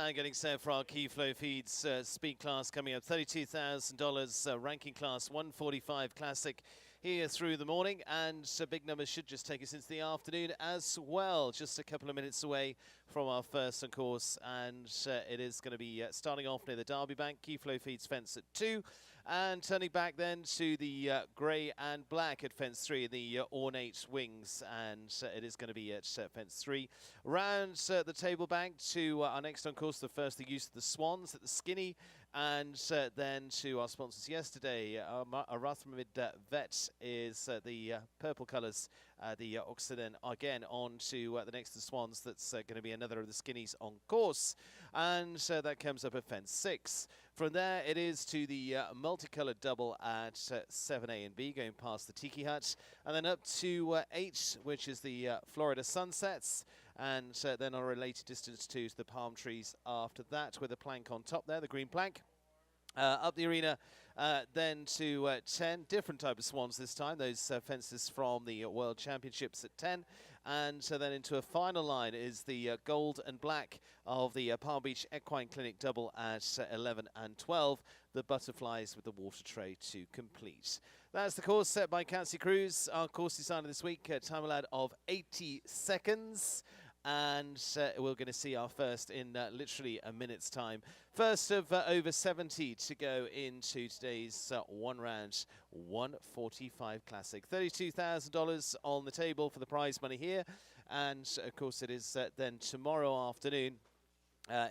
And getting set for our key flow feeds speed class coming up, $32,000 ranking class 145 classic here through the morning, and big numbers should just take us into the afternoon as well. Just a couple of minutes away from our first on course, and it is going to be starting off near the Derby Bank. Key flow feeds fence at 2, and turning back then to the grey and black at fence 3 in the ornate wings, and it is going to be at fence 3. Round the table bank to our next on course, the first the use of the swans at the skinny, and then to our sponsors yesterday, Arathramid Vet is the purple colours, the Occident again on to the next the swans. That's going to be another of the skinnies on course, and that comes up at fence 6. From there it is to the multicoloured double at 7A and B, going past the Tiki Hut, and then up to 8, which is the Florida Sunsets, and then on a related distance to the palm trees after that, with a plank on top there, the green plank. Up the arena then to 10, different type of swans this time, those fences from the World Championships at 10, and then into a final line is the gold and black of the Palm Beach Equine Clinic double at 11 and 12, the butterflies with the water tray to complete. That's the course set by Cancy Cruz. Our course designer this week, time allowed of 80 seconds. And we're going to see our first in literally a minute's time. First of over 70 to go into today's one round 145 classic. $32,000 on the table for the prize money here, and of course it is then tomorrow afternoon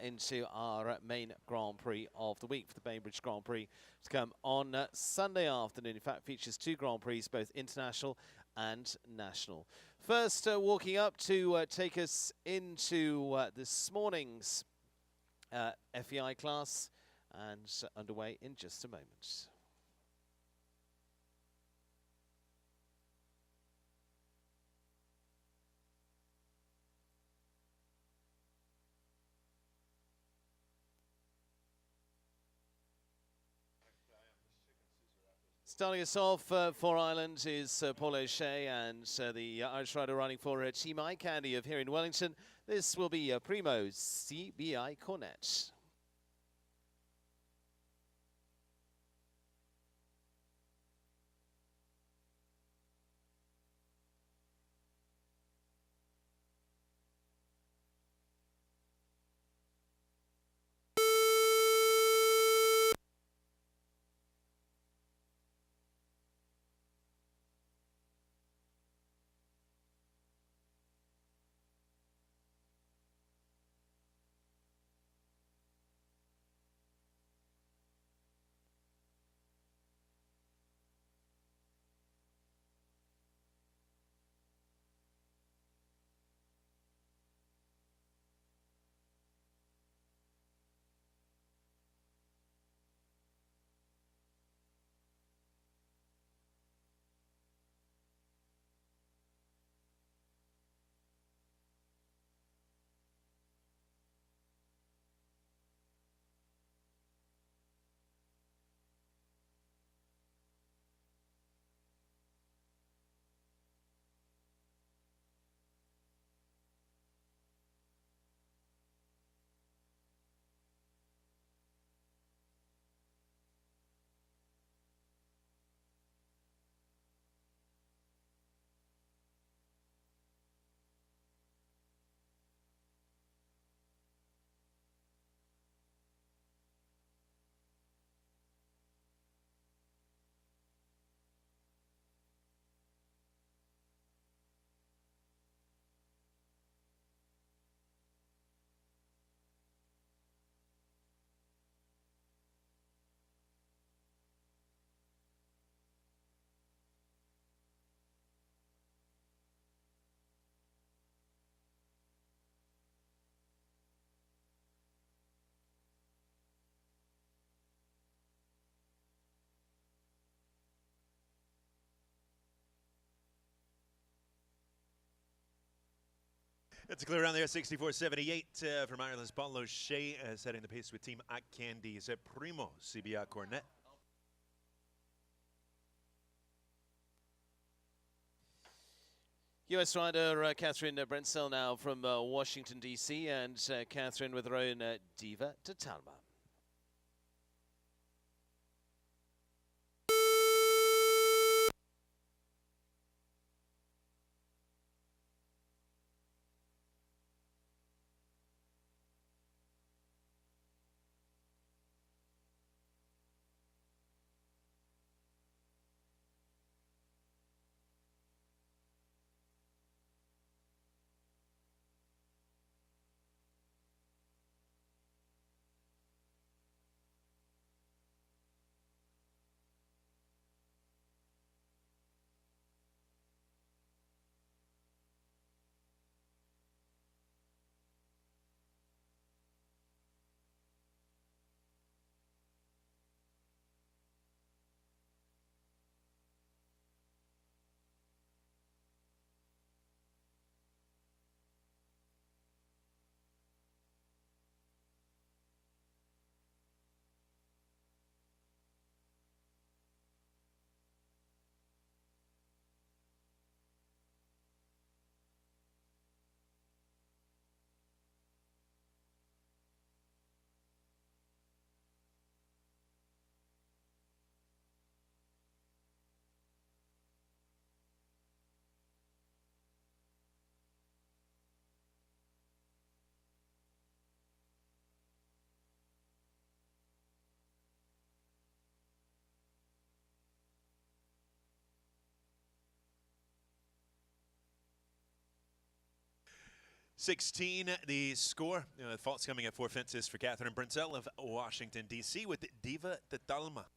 into our main Grand Prix of the week, for the Bainbridge Grand Prix to come on Sunday afternoon. In fact, features 2 Grand Prix, both international and national. First, walking up to take us into this morning's FEI class, and underway in just a moment. Starting us off for Ireland is Paul O'Shea, and the Irish rider running for Team iCandy of here in Wellington. This will be Primo CBI Cornet. It's a clear around there, 64.78 from Ireland's Paul O'Shea, setting the pace with Team iCandy's Primo CBI Cornet. US rider Catherine Brensell now from Washington, D.C. And Catherine with her own Diva de Talma. The score. Faults coming at 4 fences for Catherine Brensell of Washington, D.C. with Diva de Talma.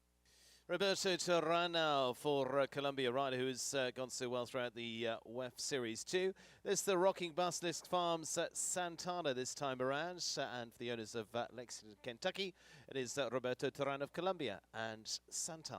Roberto Turan now for Colombia rider who has gone so well throughout the WEF Series 2. This is the Rocking Basilisk Farms Santana this time around. And for the owners of Lexington, Kentucky, it is Roberto Turan of Colombia and Santana.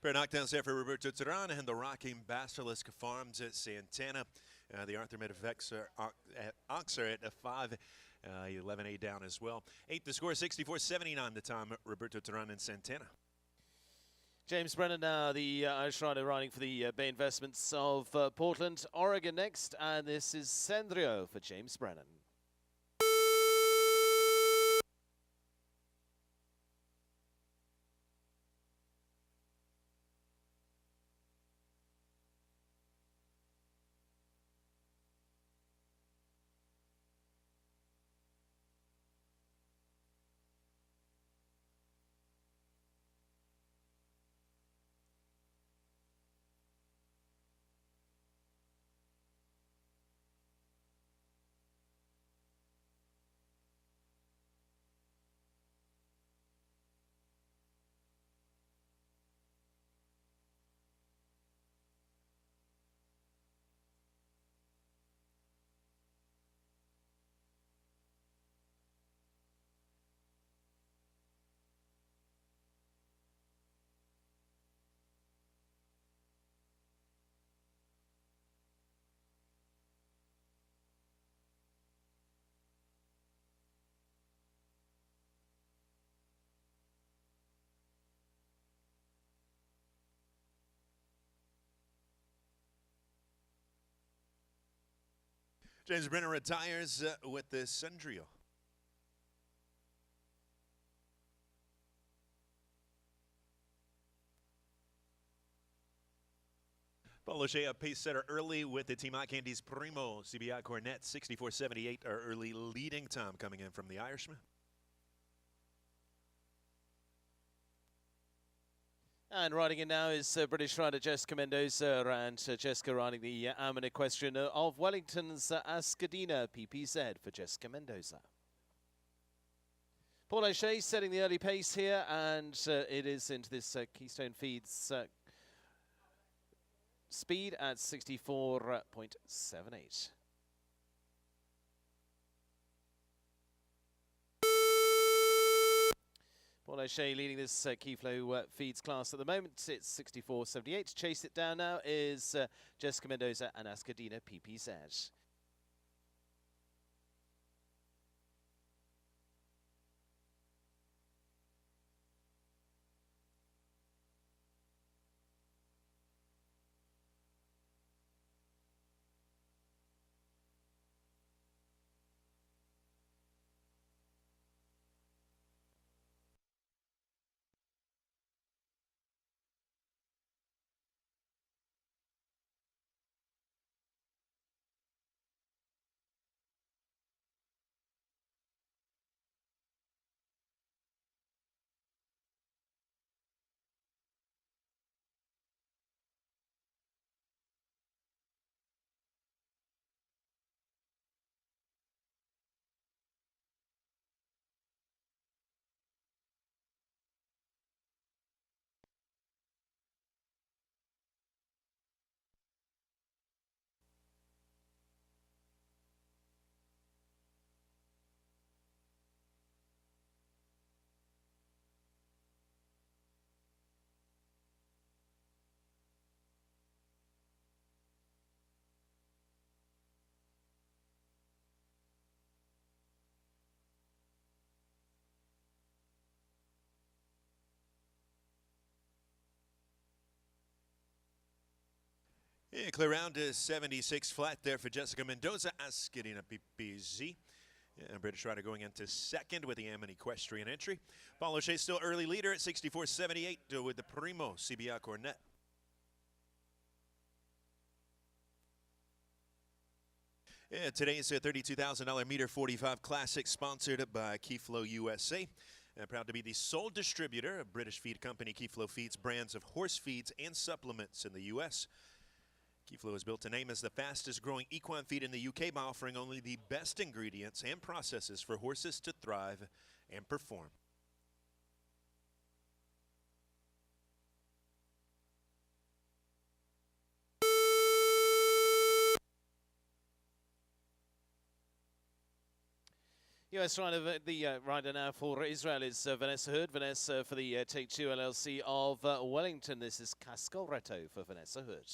Pair of knockdowns there for Roberto Turan and the Rocking Basilisk Farms at Santana. The Arthur Made of Oxer at 5. 11A down as well. 8 the score, 64-79 the time. Roberto Turan and Santana. James Brennan now, the Irish rider riding for the Bay Investments of Portland, Oregon next. And this is Sendrio for James Brennan. James Brenner retires with the Sundrio. Paul O'Shea, a pace setter early with the Team Hot Candies Primo. CBI Cornet, 64.78, our early leading time coming in from the Irishman. And riding in now is British rider Jessica Mendoza, and Jessica riding the Ammon Equestrian of Wellington's Ascadina PPZ for Jessica Mendoza. Paul O'Shea setting the early pace here, and it is into this Keystone Feeds speed at 64.78. Paul O'Shea leading this Keyflow Feeds class at the moment. It's 64.78. To chase it down now is Jessica Mendoza and Ascadina PPZ. Yeah, clear round to 76 flat there for Jessica Mendoza, Ascadina PPZ. Yeah, British rider going into second with the Ammon Equestrian entry. Paul O'Shea still early leader at 64.78 with the Primo CBI Cornet. Yeah, today's $32,000 meter 45 classic sponsored by Keyflow USA. Proud to be the sole distributor of British feed company Keyflow Feeds brands of horse feeds and supplements in the U.S. Keyflow is built to name as the fastest growing equine feed in the UK by offering only the best ingredients and processes for horses to thrive and perform. US rider, the rider now for Israel is Vanessa Hood. Vanessa for the Take Two LLC of Wellington. This is Cascolretto for Vanessa Hood.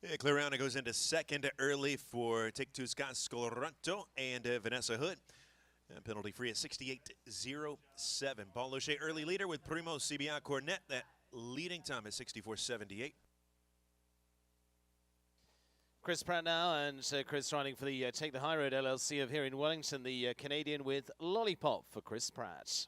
Yeah, clear round, it goes into second early for Take Two's Cascolretto and Vanessa Hood. And penalty free at 68.07. Paul O'Shea, early leader with Primo CBI Cornet. That leading time is 64.78. Chris Pratt now, and Chris riding for the Take the High Road LLC of here in Wellington, the Canadian with Lollipop for Chris Pratt.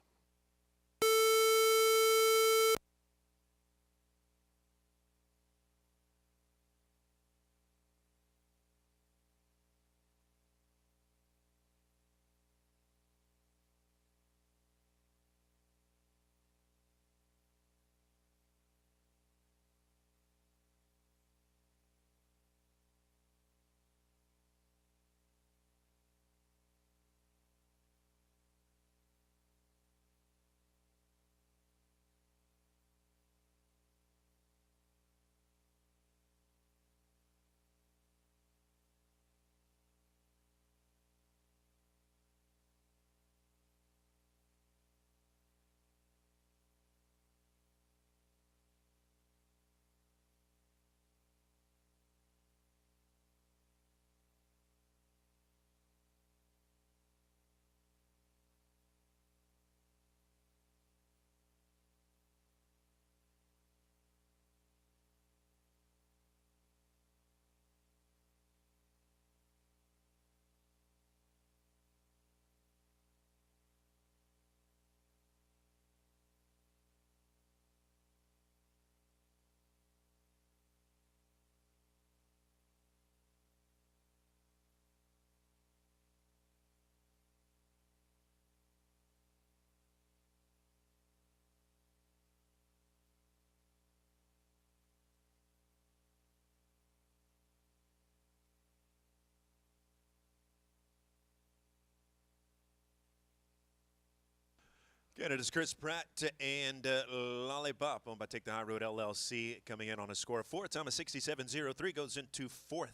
Again, it is Chris Pratt and Lollipop owned by Take the High Road LLC, coming in on a score of 4. Time of 67.03, goes into 4th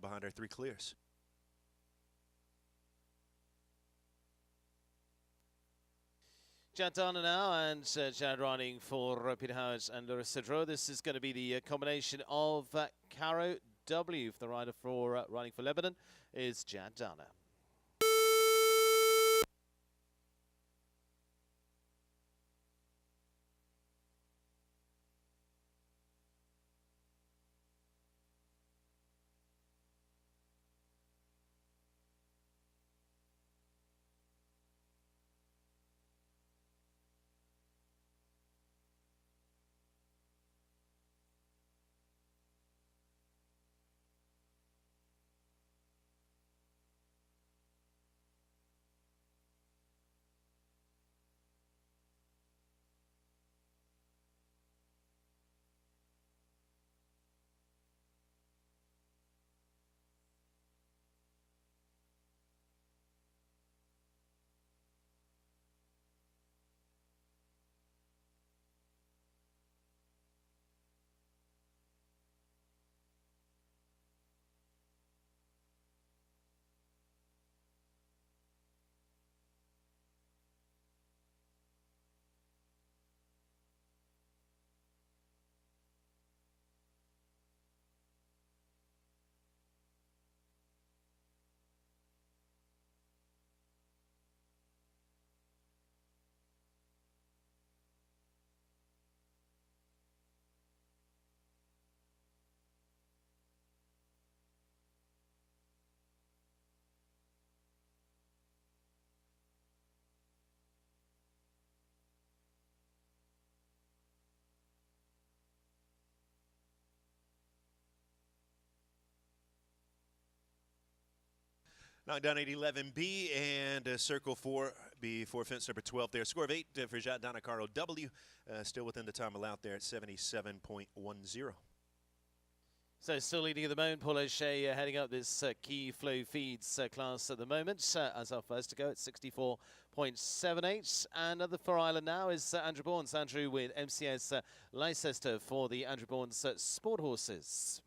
behind our 3 clears. Chad Dana now, and Chad riding for Peter Howard and Larissa Drew. This is going to be the combination of Caro W. The rider for riding for Lebanon is Chad Dana. Knockdown 811B and Circle 4B for fence number 12 there. Score of 8 for Jad Dana Caro W. Still within the time allowed there at 77.10. So still leading at the moment, Paul O'Shea heading up this key flow feeds class at the moment as our first to go at 64.78. And at the Far Island now is Andrew Bournes. Andrew with MCS Leicester for the Andrew Bournes Sport Horses.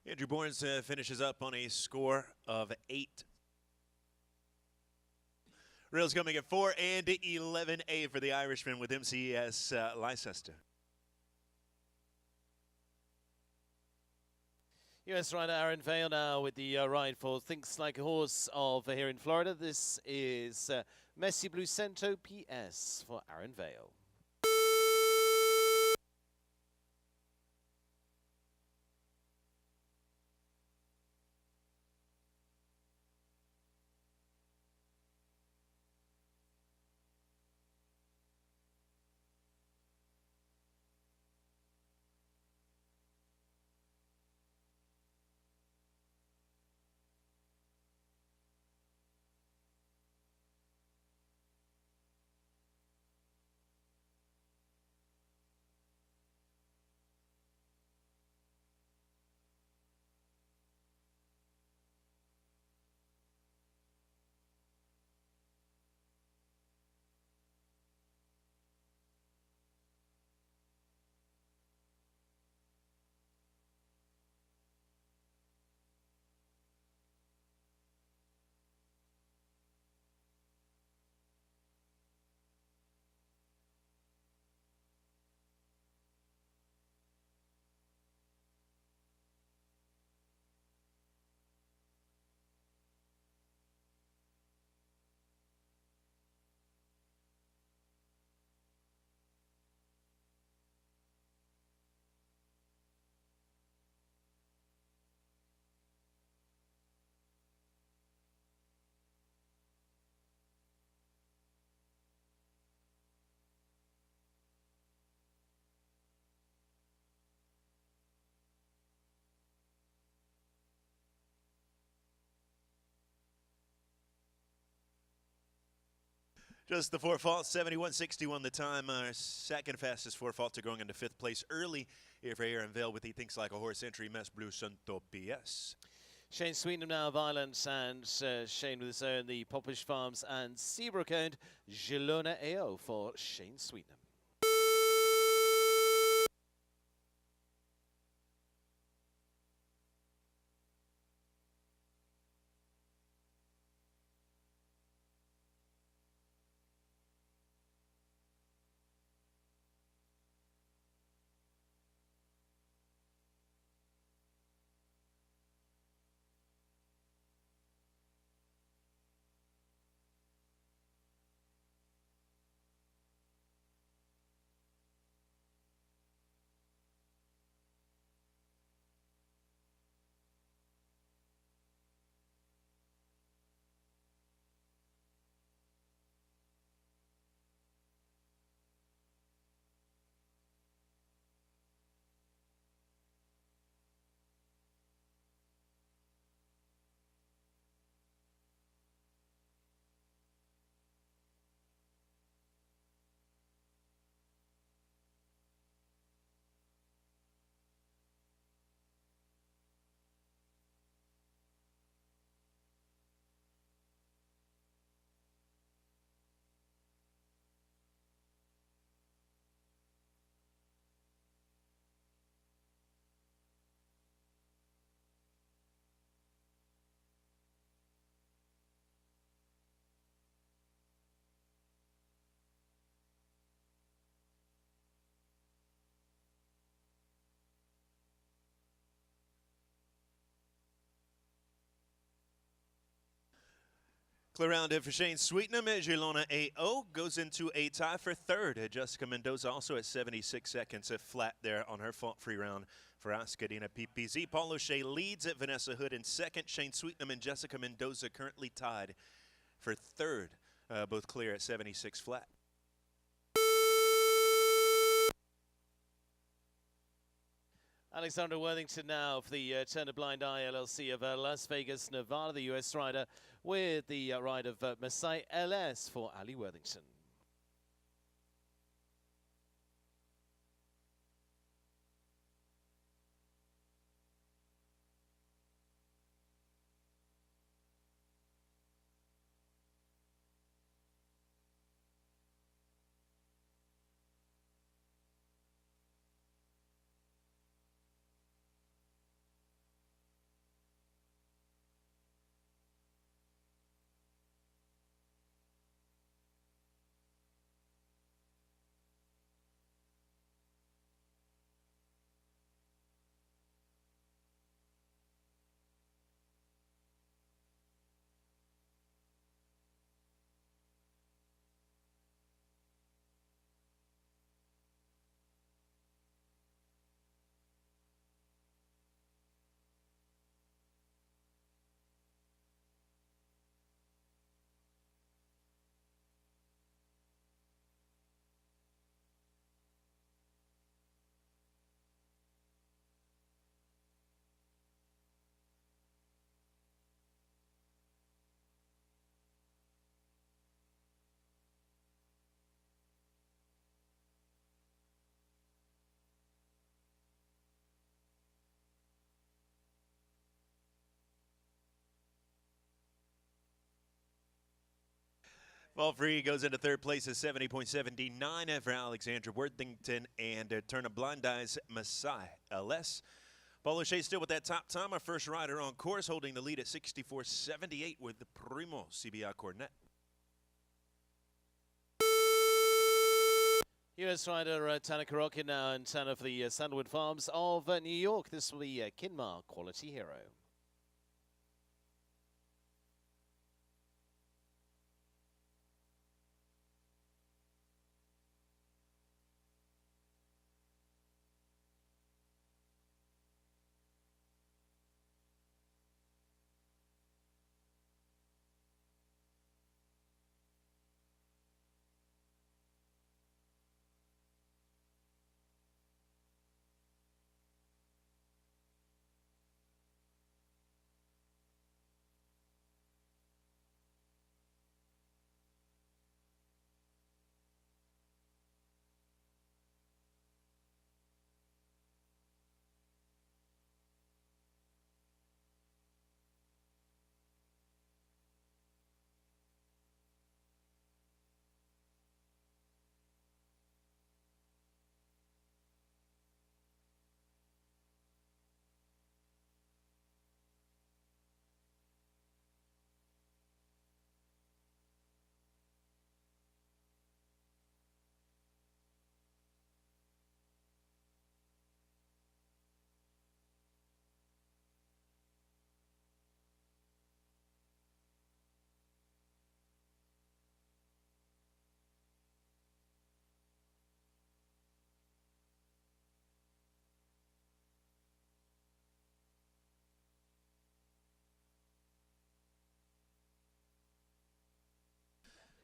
Andrew Bournes finishes up on a score of 8. Rails coming at 4 and 11A for the Irishman with MCS Leicester. US rider Aaron Vale now with the ride for Thinks Like a Horse of here in Florida. This is Messi Blue Cento PS for Aaron Vale. Just the 4 faults, 71.61 the time. Our second fastest 4 faults going into 5th place early here for Aaron Vale with He Thinks Like a Horse entry, Mess Blue Santo PS. Shane Sweetenham now Violence, and Shane with his own, the Popish Farms and Seabrook owned Gelona AO for Shane Sweetenham. Clear round in for Shane Sweetenham. Gelona AO goes into a tie for 3rd. Jessica Mendoza also at 76 seconds, flat there on her fault-free round for Ascadina PPZ. Paul O'Shea leads at Vanessa Hood in 2nd. Shane Sweetenham and Jessica Mendoza currently tied for 3rd, both clear at 76 flat. Alexander Worthington now for the Turn a Blind Eye LLC of Las Vegas, Nevada, the US rider, with the ride of Masai LS for Ali Worthington. Fall Free goes into third place at 70.79 for Alexandra Worthington and Turner Blondi's Masai LS. Paul O'Shea still with that top time. Our first rider on course holding the lead at 64.78 with the Primo CBI Cornet. US rider Tanner Karokin now in town for the Sandwood Farms of New York. This will be Kinmar Quality Hero.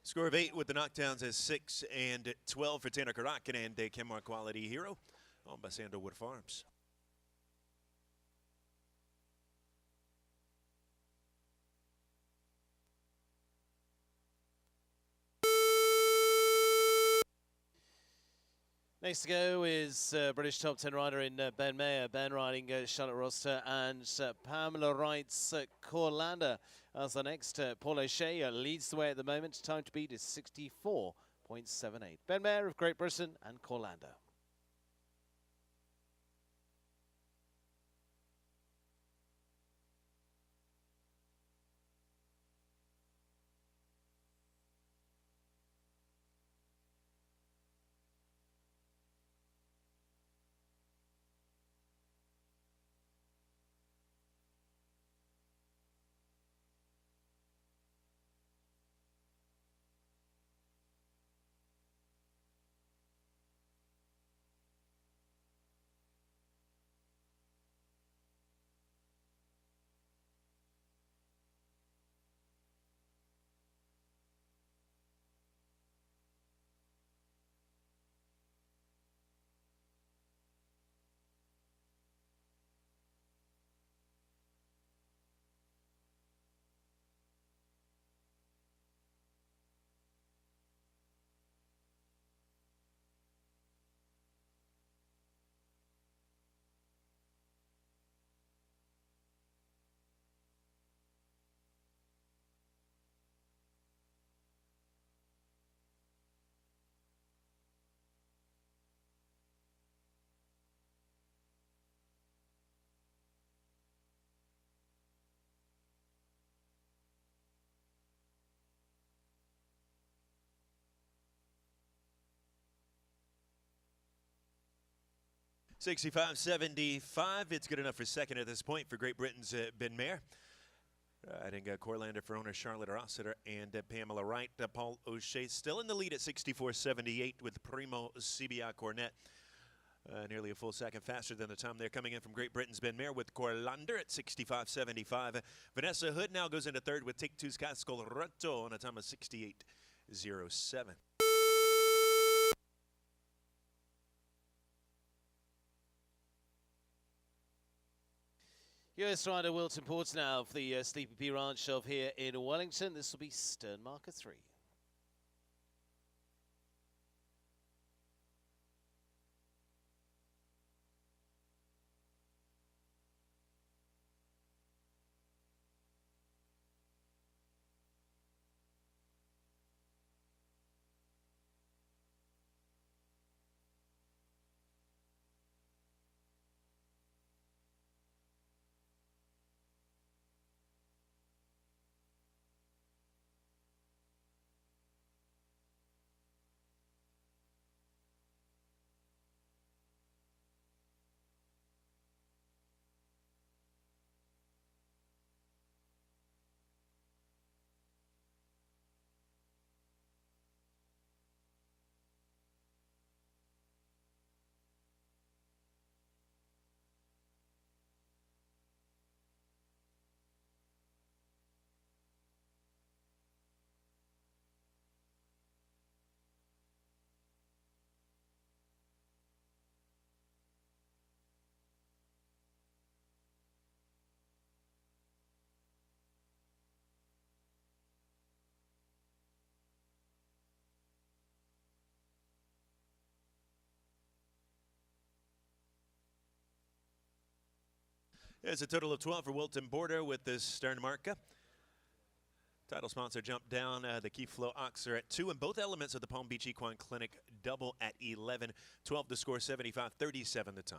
Score of 8 with the knockdowns as 6 and 12 for Tanner Karokin and Kinmar Quality Hero owned by Sandalwood Farms. Next to go is British top 10 rider in Ben Mayer. Ben riding Charlotte Roster and Pamela Wright's Corlander. As the next, Paul O'Shea leads the way at the moment. Time to beat is 64.78. Ben Mayer of Great Britain and Corlander. $65.75. It's good enough for second at this point for Great Britain's Ben Mayer. Riding Corlander for owner Charlotte Rossiter and Pamela Wright. Paul O'Shea still in the lead at 64.78 with Primo CBI Cornet. Nearly a full second faster than the time they're coming in from Great Britain's Ben Mayer with Corlander at 65.75. Vanessa Hood now goes into third with Take Two's Cascolretto on a time of 68.07. US rider Wilton Ports now for the Sleepy P Ranch of here in Wellington. This will be Stern Marker 3. There's a total of 12 for Wilton Border with this Stern Marca. Title sponsor jumped down the Key Flow Oxer at 2, and both elements of the Palm Beach Equine Clinic double at 11. 12 to score, 75-37 the time.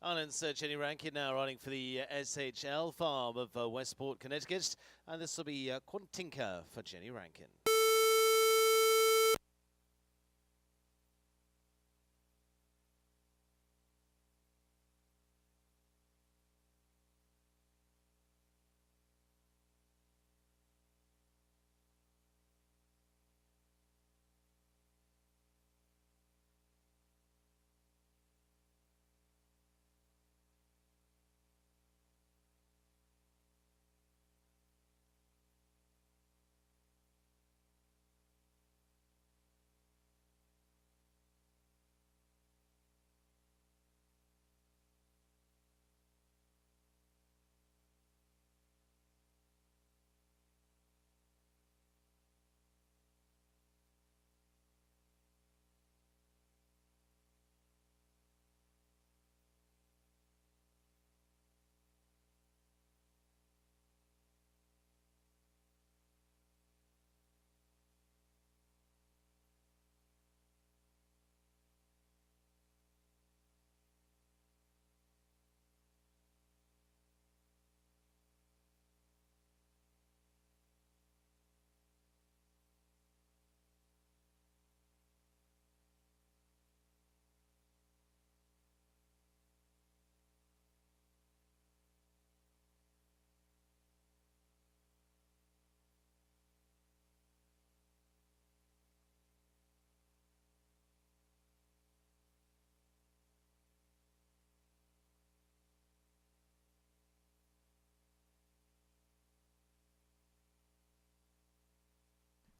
Ireland's Jenny Rankin now riding for the SHL farm of Westport, Connecticut, and this will be Quantinka for Jenny Rankin.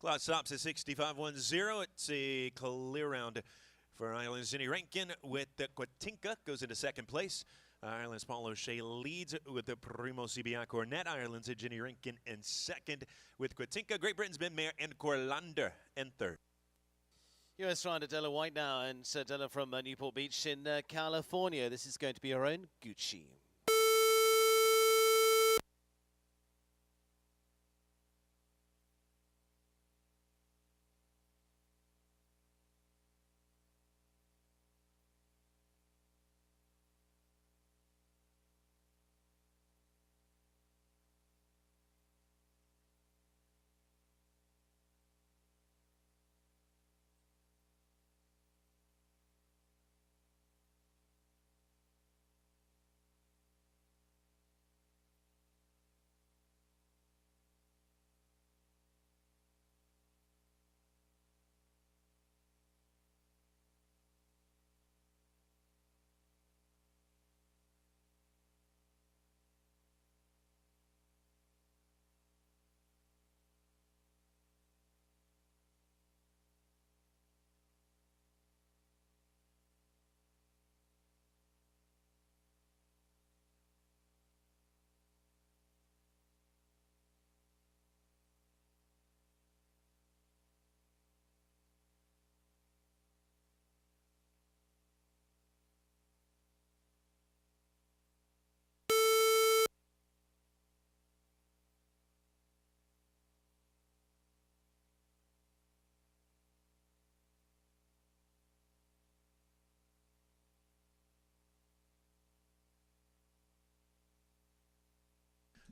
Clock stops at 65-10. It's a clear round for Ireland's Jenny Rankin with the Quatinka. Goes into second place. Ireland's Paul O'Shea leads with the Primo CBI Cornet. Ireland's Jenny Rankin in second with Quatinka. Great Britain's Ben Mayer and Corlander in third. US rider Della White now, and Della from Newport Beach in California. This is going to be her own Gucci.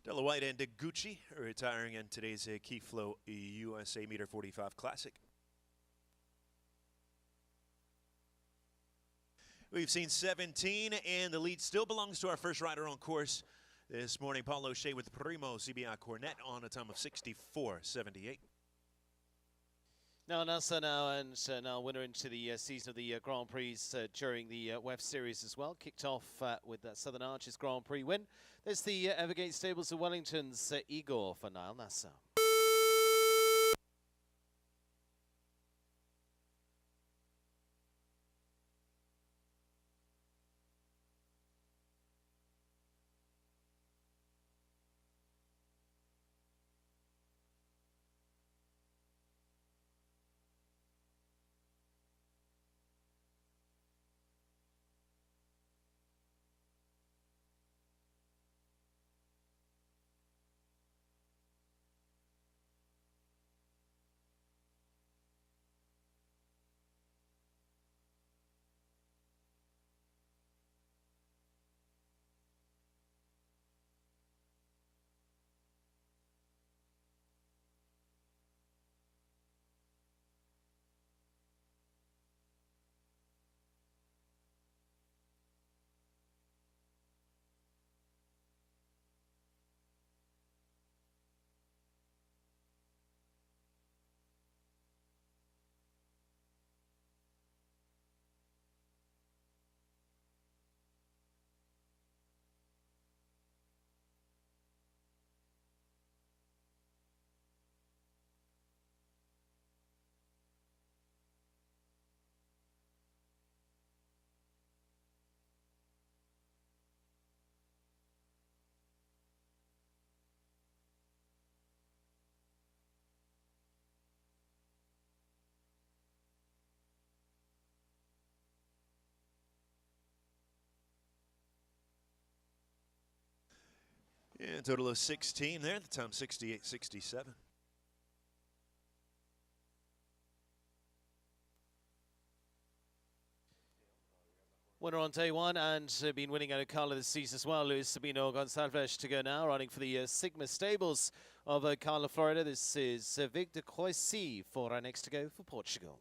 Della White and Gucci retiring in today's Key Flow USA Meter 45 Classic. We've seen 17, and the lead still belongs to our first rider on course this morning. Paul O'Shea with Primo CBI Cornet on a time of 64.78. Now Nasa now, and now winner into the season of the Grand Prix during the WEF Series as well. Kicked off with that Southern Arches Grand Prix win. There's the Evergate Stables of Wellington's Igor for Niall Nasa. And a total of 16 there, the time 68.67. Winner on day one and been winning out of Carla this season as well. Luis Sabino Gonçalves to go now, riding for the Sigma Stables of Carla, Florida. This is Victor Croissy for our next to go for Portugal.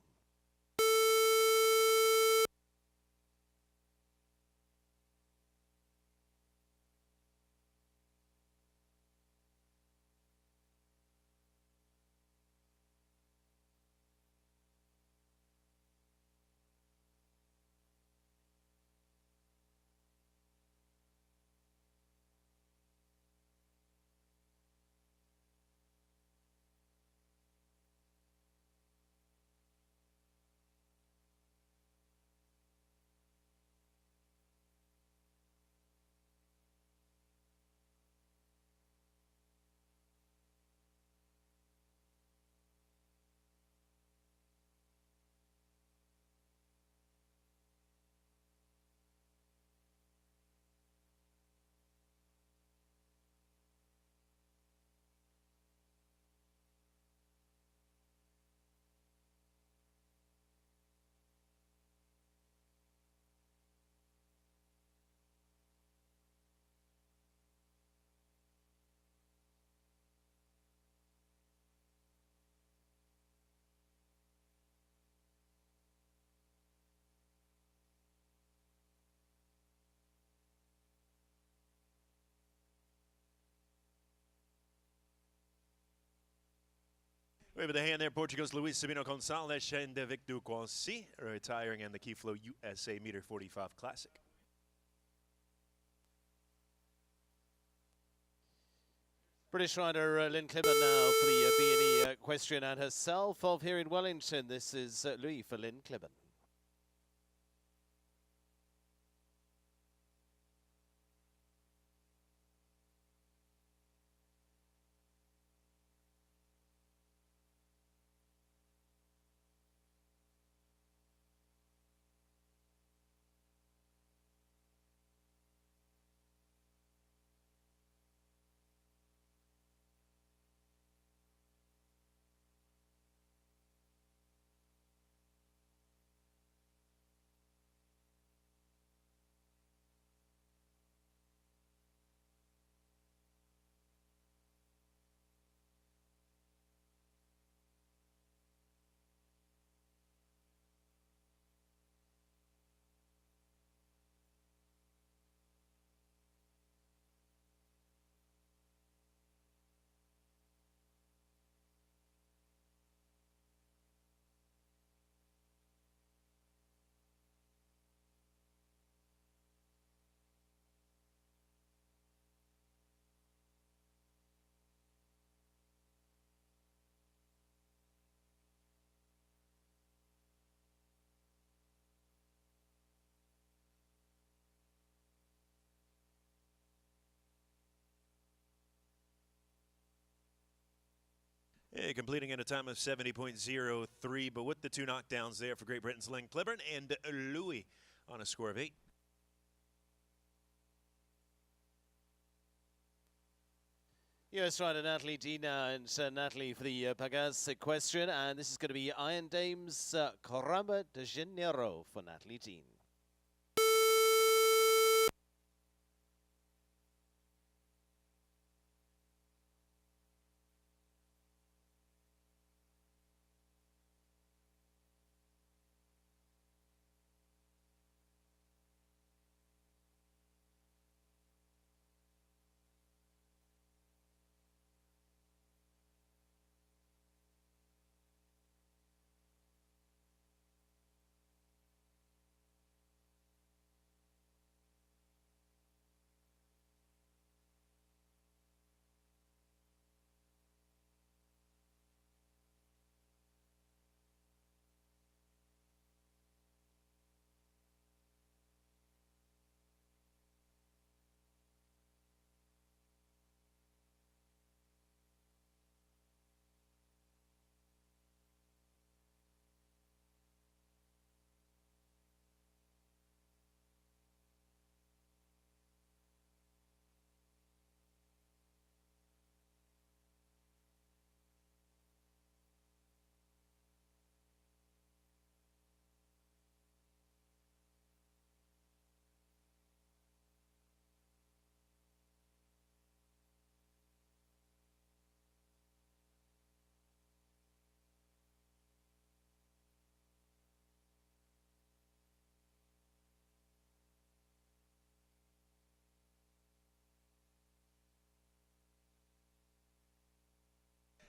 With the hand there, Portugal's Luis Sabino Gonçalves and Victor Croissy retiring in the Keyflow USA Meter 45 Classic. British rider Lynn Clibborn now for the B&E equestrian and herself of here in Wellington. This is Louis for Lynn Clibborn. Yeah, completing at a time of 70.03, but with the two knockdowns there for Great Britain's Lynn Clibborn and Louis on a score of 8. US rider Natalie Dina and Natalie for the Pagaz equestrian, and this is going to be Iron Dames Coramba de Janeiro for Natalie Dean.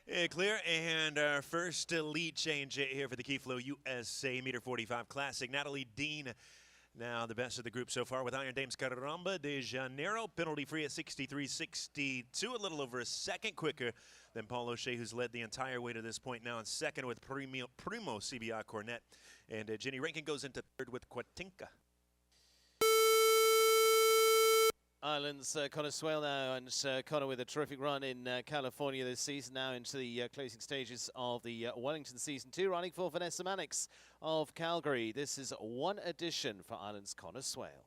Clear, and our first lead change here for the Keyflow USA Meter 45 Classic. Natalie Dean, now the best of the group so far with Iron Dames Caramba de Janeiro. Penalty free at 63.62, a little over a second quicker than Paul O'Shea, who's led the entire way to this point, now in second with Primo CBI Cornet. And Jenny Rankin goes into third with Quatinka. Ireland's Connor Swale now, and Connor with a terrific run in California this season, now into the closing stages of the Wellington Season 2, running for Vanessa Mannix of Calgary. This is one addition for Ireland's Connor Swale.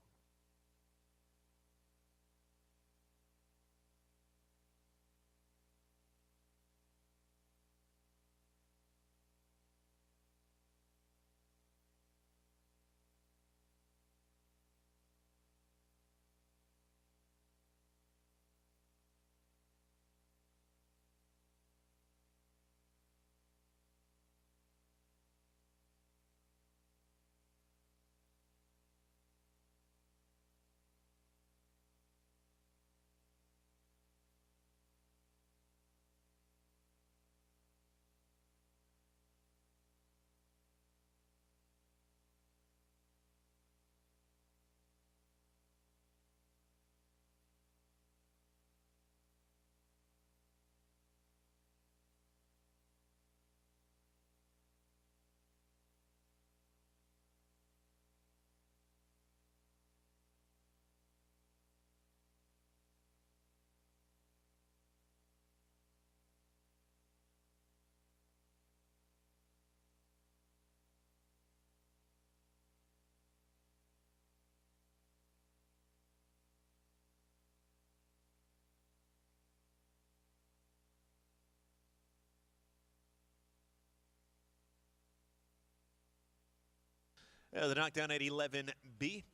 The knockdown at 11B.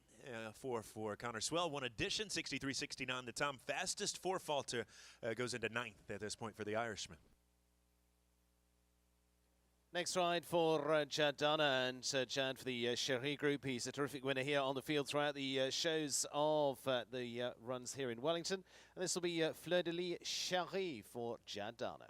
4 for Connor Swale. One addition, 63.69 the time. Fastest four falter goes into ninth at this point for the Irishman. Next ride for Jad Dana, and Jad for the Cherie Group. He's a terrific winner here on the field throughout the shows of the runs here in Wellington. And this will be Fleur de Lis Cherie for Jad Dana.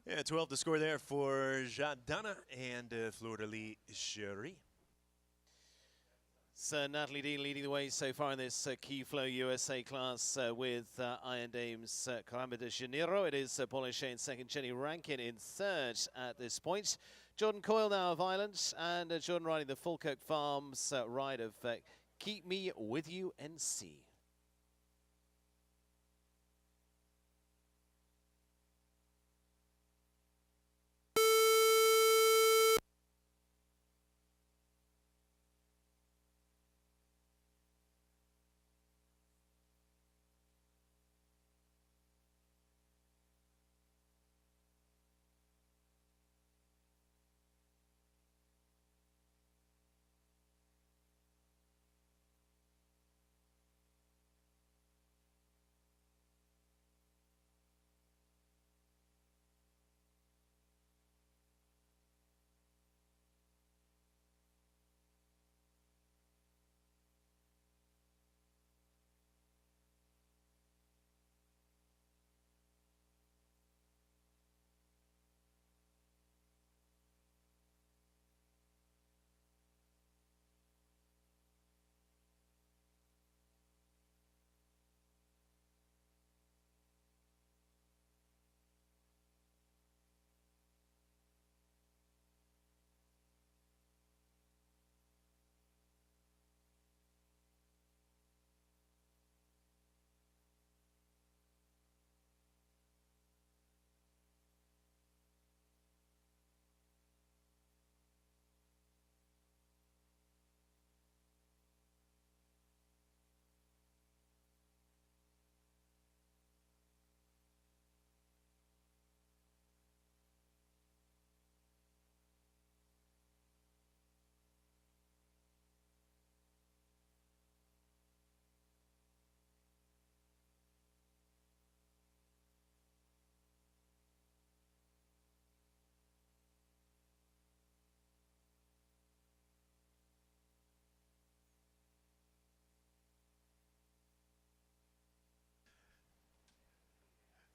Yeah, 12 to score there for Jad Dana and Fleur de Lis Cherie. So Natalie Dean leading the way so far in this Keyflow USA class with Iron Dames Caramba de Janeiro. It is Paul O'Shea in second, Jenny Rankin in third at this point. Jordan Coyle now of Ireland, and Jordan riding the Falkirk Farms ride of Keep Me With You NC.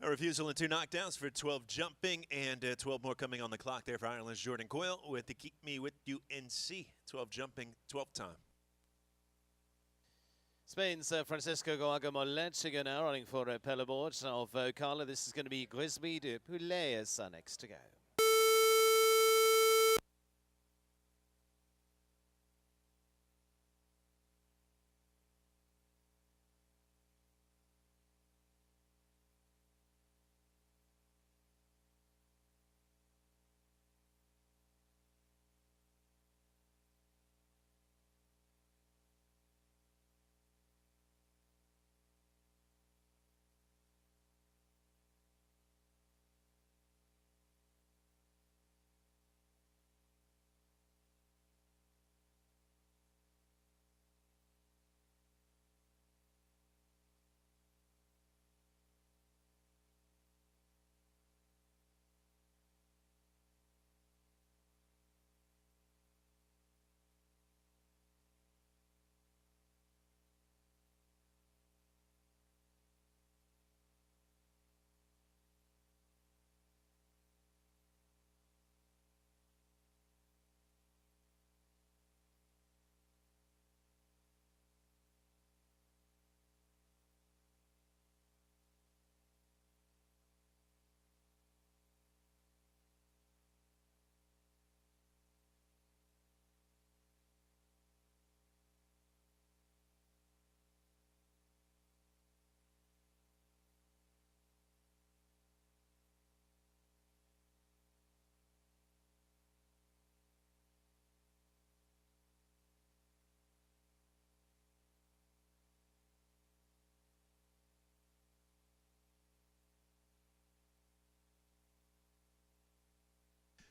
A refusal and 2 knockdowns for 12 jumping, and 12 more coming on the clock there for Ireland's Jordan Coyle with the Keep Me With You NC. 12 jumping, 12th time. Spain's Francisco Goaga Molenchiga now running for Pelleboard of Ocala. This is going to be Grisby de Poulet next to go.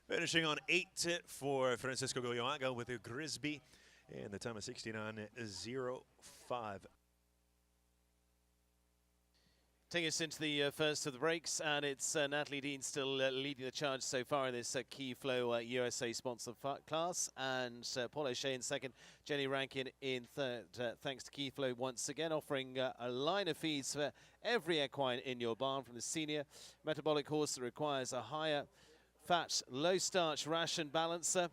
Finishing on 8 for Francisco Goaga with a Grisby, and the time of 69.05. Taking us into the first of the breaks, and it's Natalie Dean still leading the charge so far in this Key Flow USA sponsored class, and Paul O'Shea in second, Jenny Rankin in third, thanks to Key Flow once again, offering a line of feeds for every equine in your barn, from the senior metabolic horse that requires a higher fat, low starch ration balancer,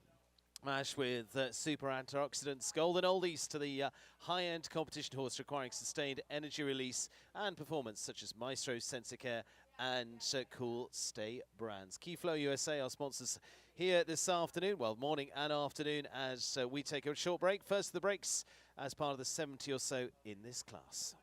mash with super antioxidants, golden oldies, to the high-end competition horse requiring sustained energy release and performance, such as Maestro, Sensicare and Cool Stay brands. Key Flow USA, our sponsors here this afternoon, well, morning and afternoon, as we take a short break. First of the breaks as part of the 70 or so in this class.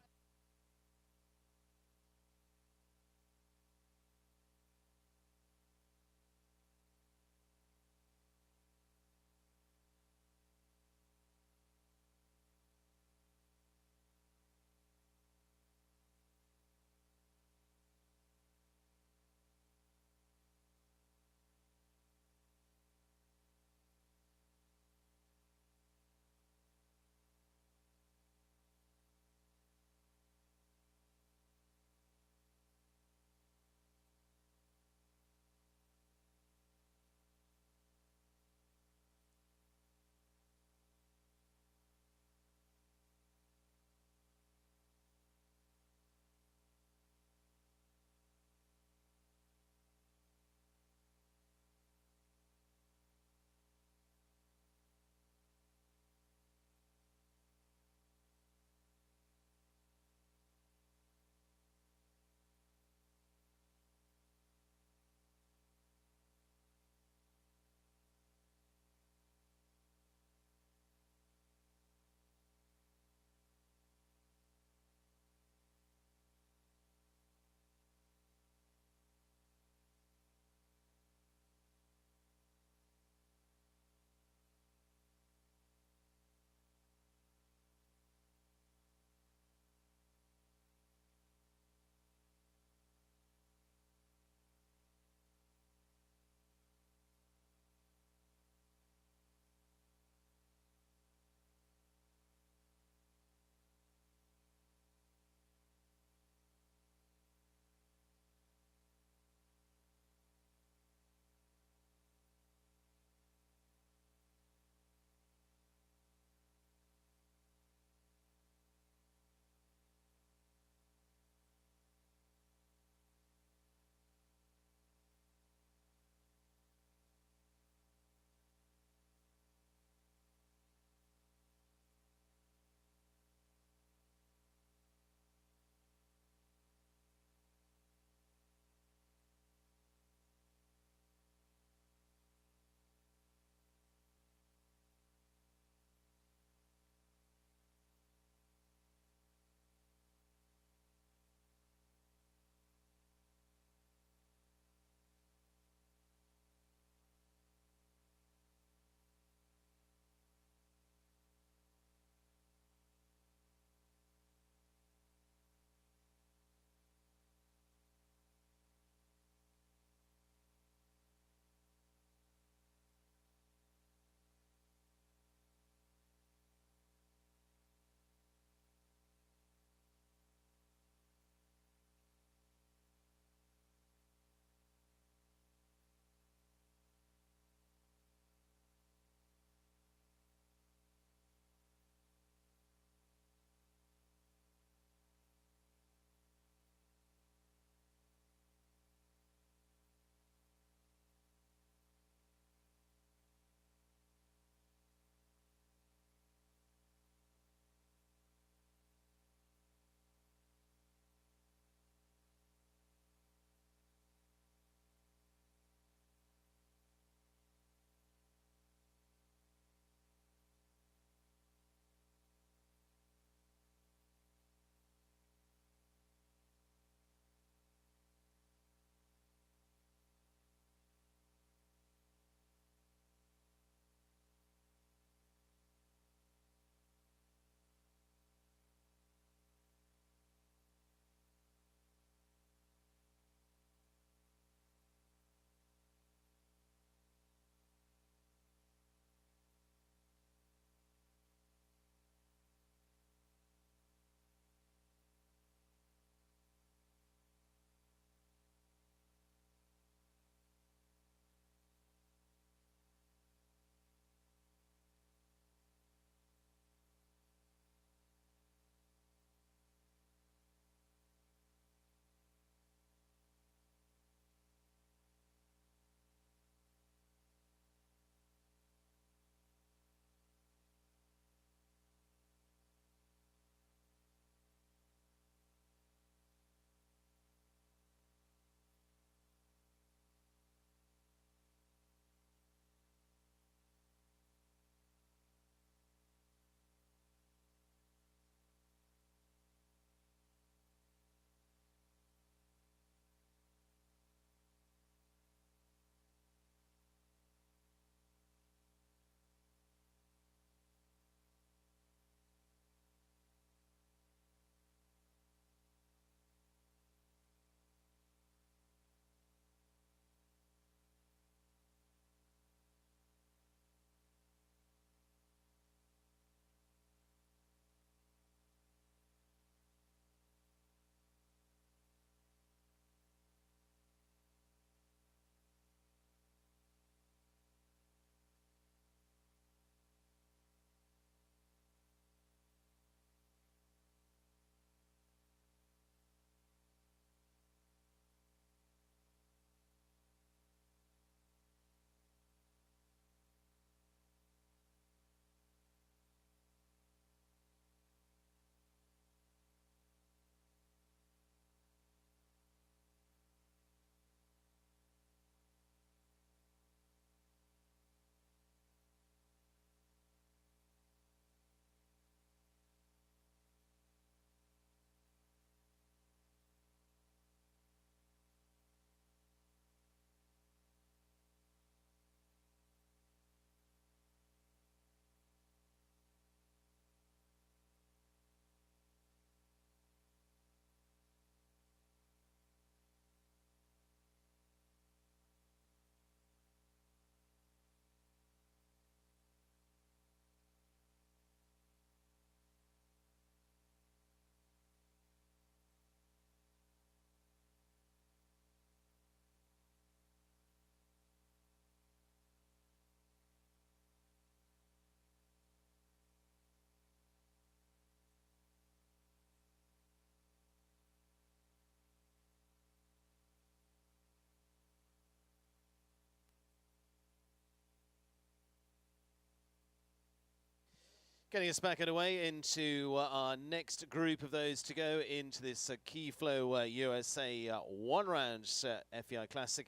Getting us back underway into our next group of those to go into this Key Flow USA one-round FEI Classic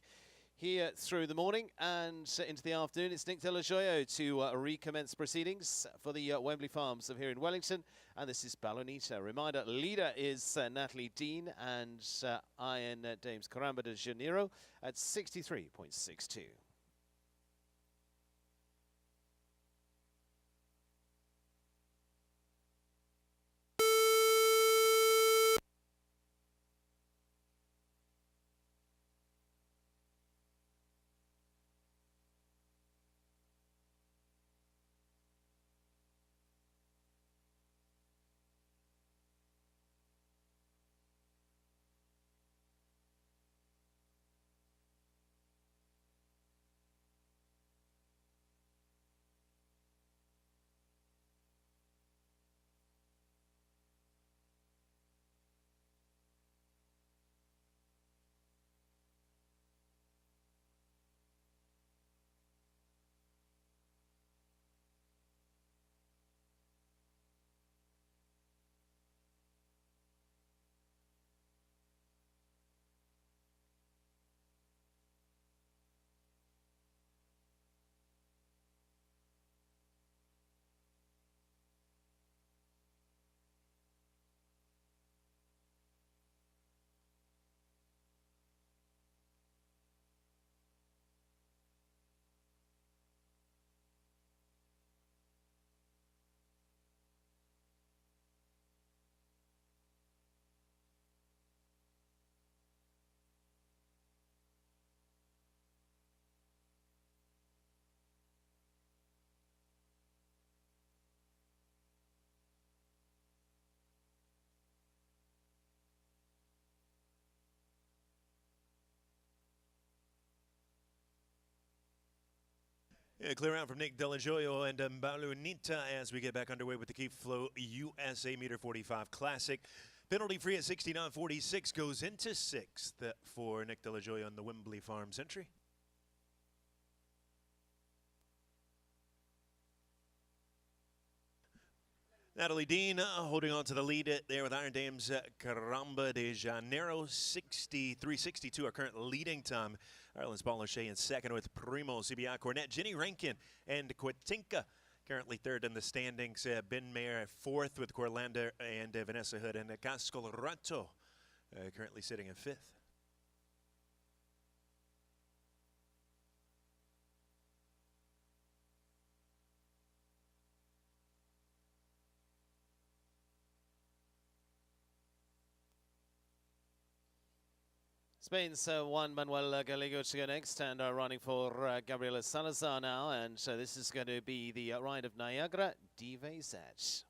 here through the morning and into the afternoon. It's Nick Delajoyo to recommence proceedings for the Wembley Farms of here in Wellington, and this is Balonita. Reminder, leader is Natalie Dean and Iron Dames Caramba de Janeiro at 63.62. Yeah, clear out from Nick Delajoyo and Balonita as we get back underway with the Key Flow USA Meter 45 Classic. Penalty free at 69.46 goes into sixth for Nick Delajoyo on the Wembley Farms entry. Natalie Dean holding on to the lead there with Iron Dames Caramba de Janeiro, 63.62, our current leading time. Ireland's Paul O'Shea in second with Primo CBI Cornet, Jenny Rankin and Quatinka currently third in the standings. Ben Mayer fourth with Corlander and Vanessa Hood, and Cascolorato currently sitting in fifth. Spain's Juan Manuel Gallego to go next, and running for Gabriela Salazar now, and so this is going to be the ride of Niagara DVZ.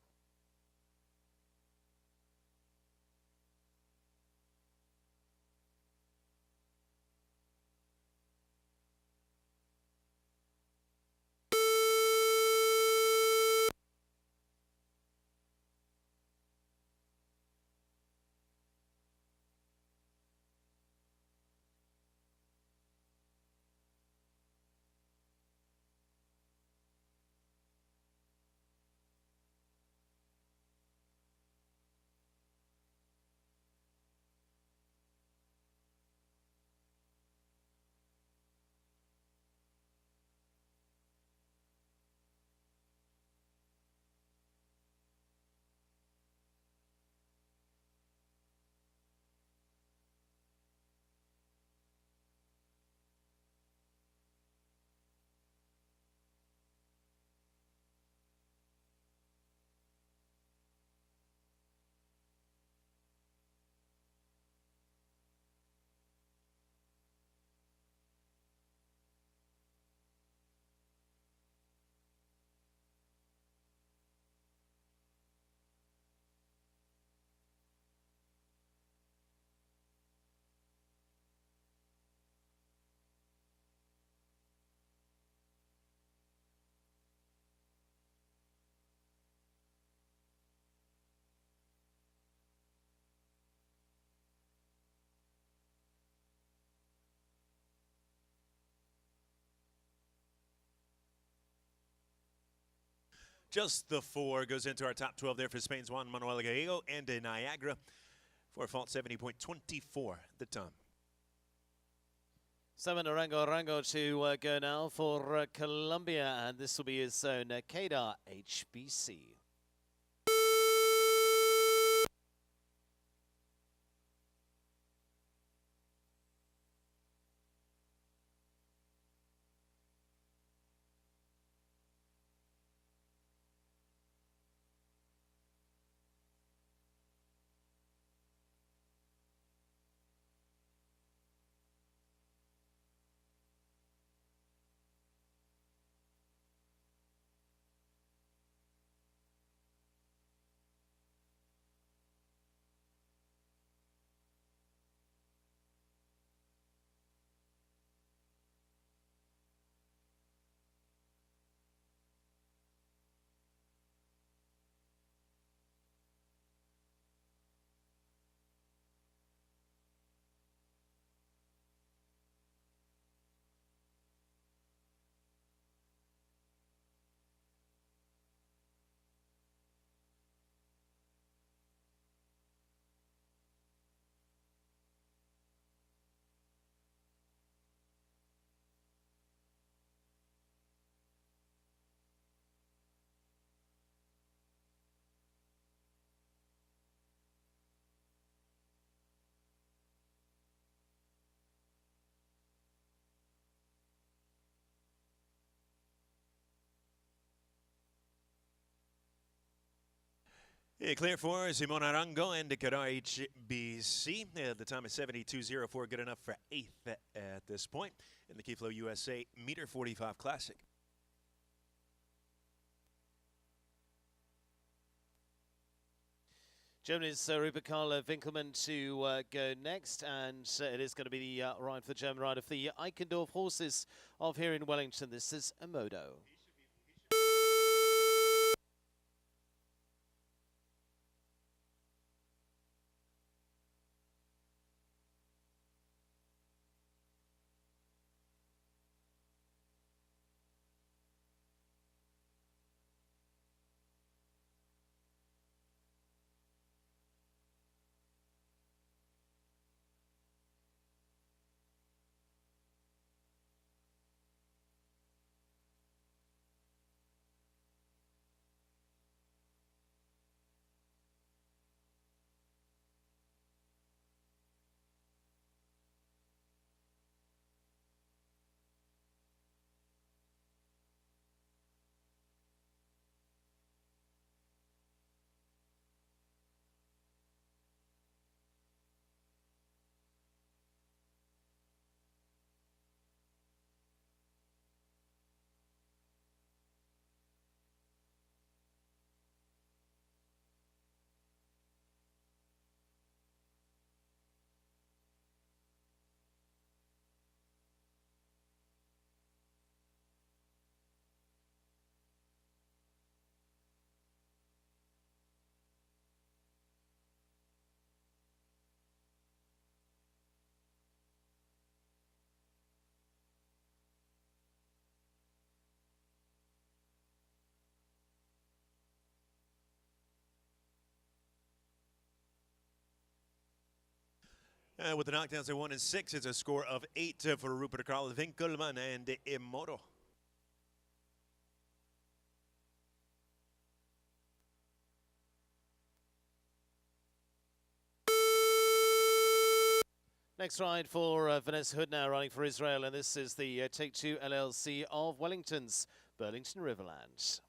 Just the 4 goes into our top 12 there for Spain's Juan Manuel Gallego and Niagara for a fault 70.24 the time. 7 Rango to go now for Colombia, and this will be his own Kedar HBC. Yeah, clear for Simon Arango and Kedar HBC. The time is 72.04, good enough for 8th at this point in the Keyflow USA Meter 45 Classic. Germany's Rupert Karl Winkelmann to go next, and it is going to be the ride for the German ride of the Eichendorff horses of here in Wellington. This is Amodo. With the knockdowns at 1 and 6, it's a score of 8 for Rupert Karl Winkelmann and Imoro. Next ride for Vanessa Hood now riding for Israel, and this is the Take 2 LLC of Wellington's Burlington Riverland.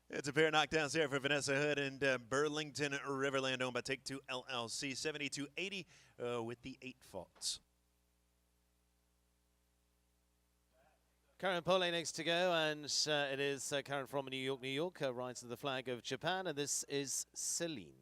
It's a pair of knockdowns there for Vanessa Hood and Burlington Riverland, owned by Take Two LLC, 72.80 with the 8 faults. Karen Pole next to go, and it is Karen from New York, New York, rides to the flag of Japan, and this is Celine.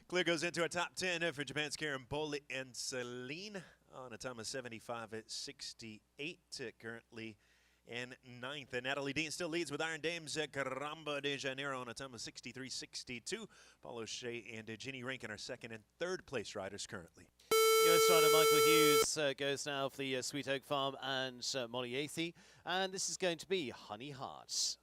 Clear goes into our top 10 for Japan's Karen Pole and Celine on a time of 75 at 68, currently in 9th. And Natalie Dean still leads with Iron Dames at Caramba de Janeiro on a time of 63.62. Paulo Shea and Ginny Rankin are 2nd and 3rd place riders currently. US rider Michael Hughes goes now for the Sweet Oak Farm and Molly Yathy, and this is going to be Honey Heart.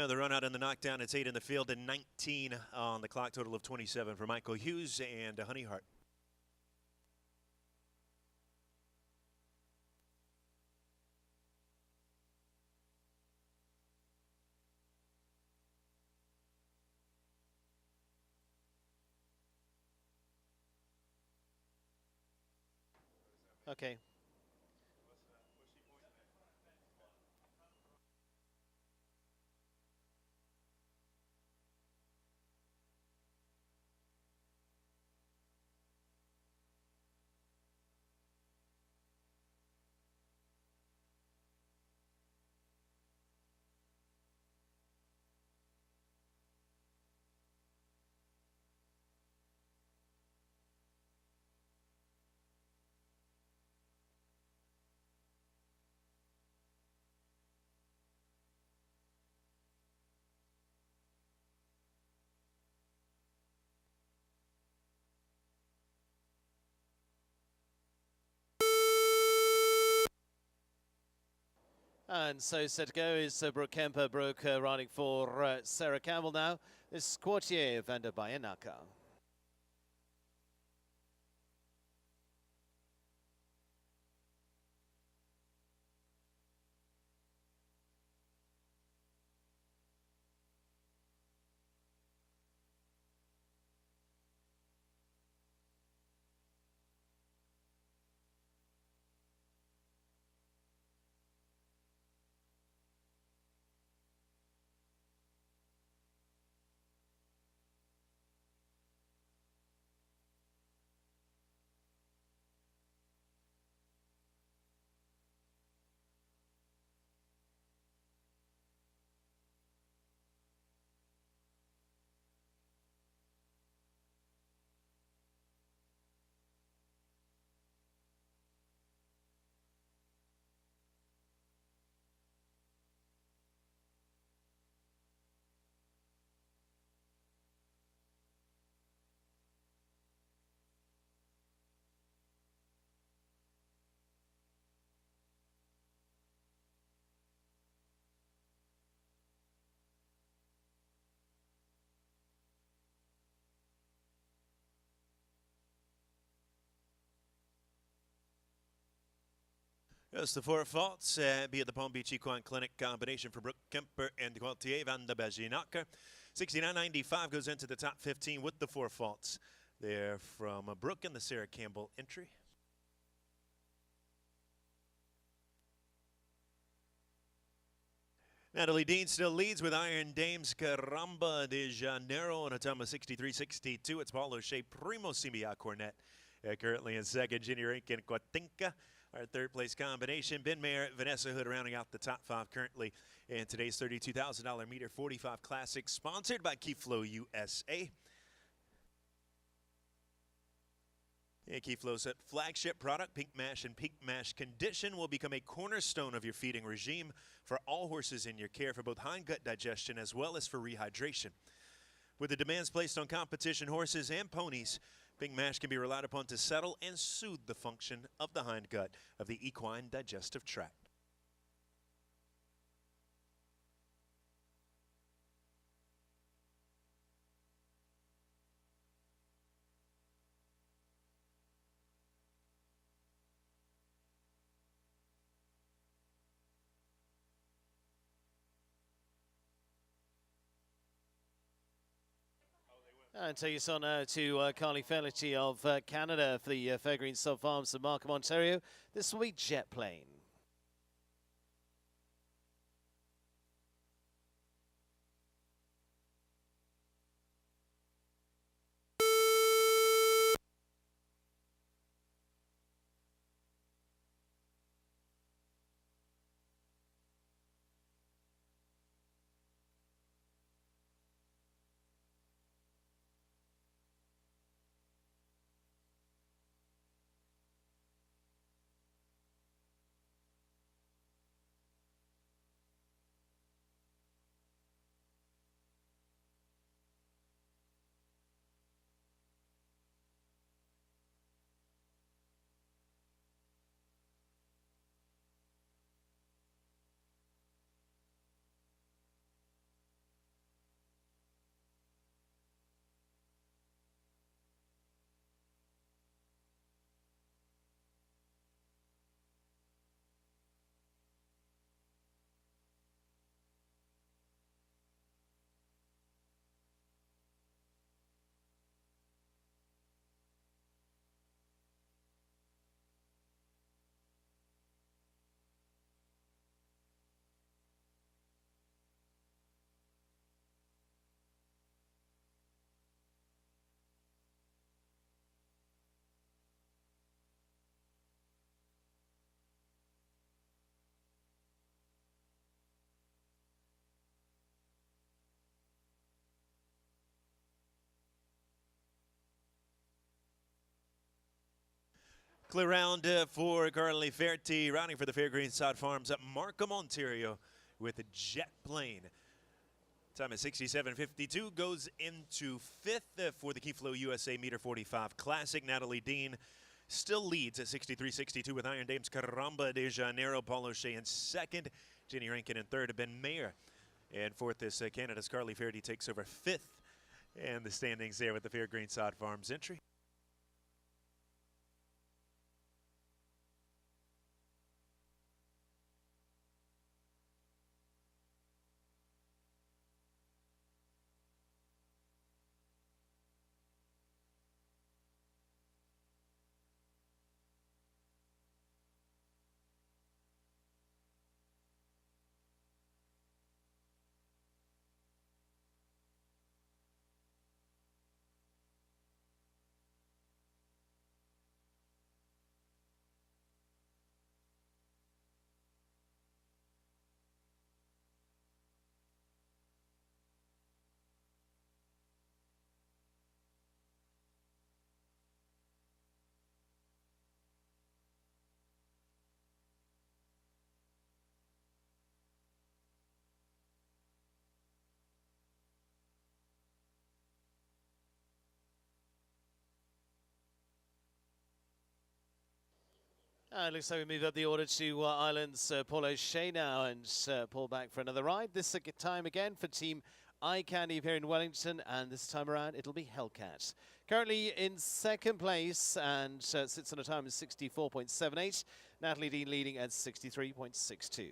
The run out and the knockdown, it's 8 in the field and 19 on the clock, total of 27 for Michael Hughes and Honey Heart. Okay. And so set to go is Brooke Kemper. Brooke riding for Sarah Campbell now. This is Quartier van der Bayenacker. Yes, the four faults, be it the Palm Beach Equine Clinic combination for Brooke Kemper and Quartier van der Bayenacker. 69.95 goes into the top 15 with the four faults. There from Brooke and the Sarah Campbell entry. Natalie Dean still leads with Iron Dames Caramba de Janeiro on a time of 63.62. It's Paulo Shea Primo Simia Cornet currently in second. Ginny Rankin Quatinka. Our third place combination, Ben Mayer, Vanessa Hood rounding out the top five currently in today's $32,000 meter 45 Classic, sponsored by Keyflow USA. And Keyflow's flagship product, Pink Mash and Pink Mash Condition, will become a cornerstone of your feeding regime for all horses in your care for both hindgut digestion as well as for rehydration. With the demands placed on competition horses and ponies, Pink Mash can be relied upon to settle and soothe the function of the hindgut of the equine digestive tract. And take us on now to Carly Fairlity of Canada for the Fairgreen Sub Farms of Markham, Ontario. This will be Jet Plane. Clear round for Carly Fairlity, rounding for the Fairgreen Sod Farms at Markham, Ontario with a Jet Plane. Time at 67.52 goes into fifth for the Keyflow USA Meter 45 Classic. Natalie Dean still leads at 63.62 with Iron Dames Caramba de Janeiro. Paulo Shea in second. Jenny Rankin in third. Ben Mayer in fourth is Canada's Carly Fairdy takes over fifth. And the standings there with the Fairgreen Sod Farms entry. It looks like we move up the order to Ireland's Paul O'Shea now, and Paul back for another ride. This time again for Team Eye Candy here in Wellington, and this time around it'll be Hellcat. Currently in second place and sits on a time of 64.78. Natalie Dean leading at 63.62.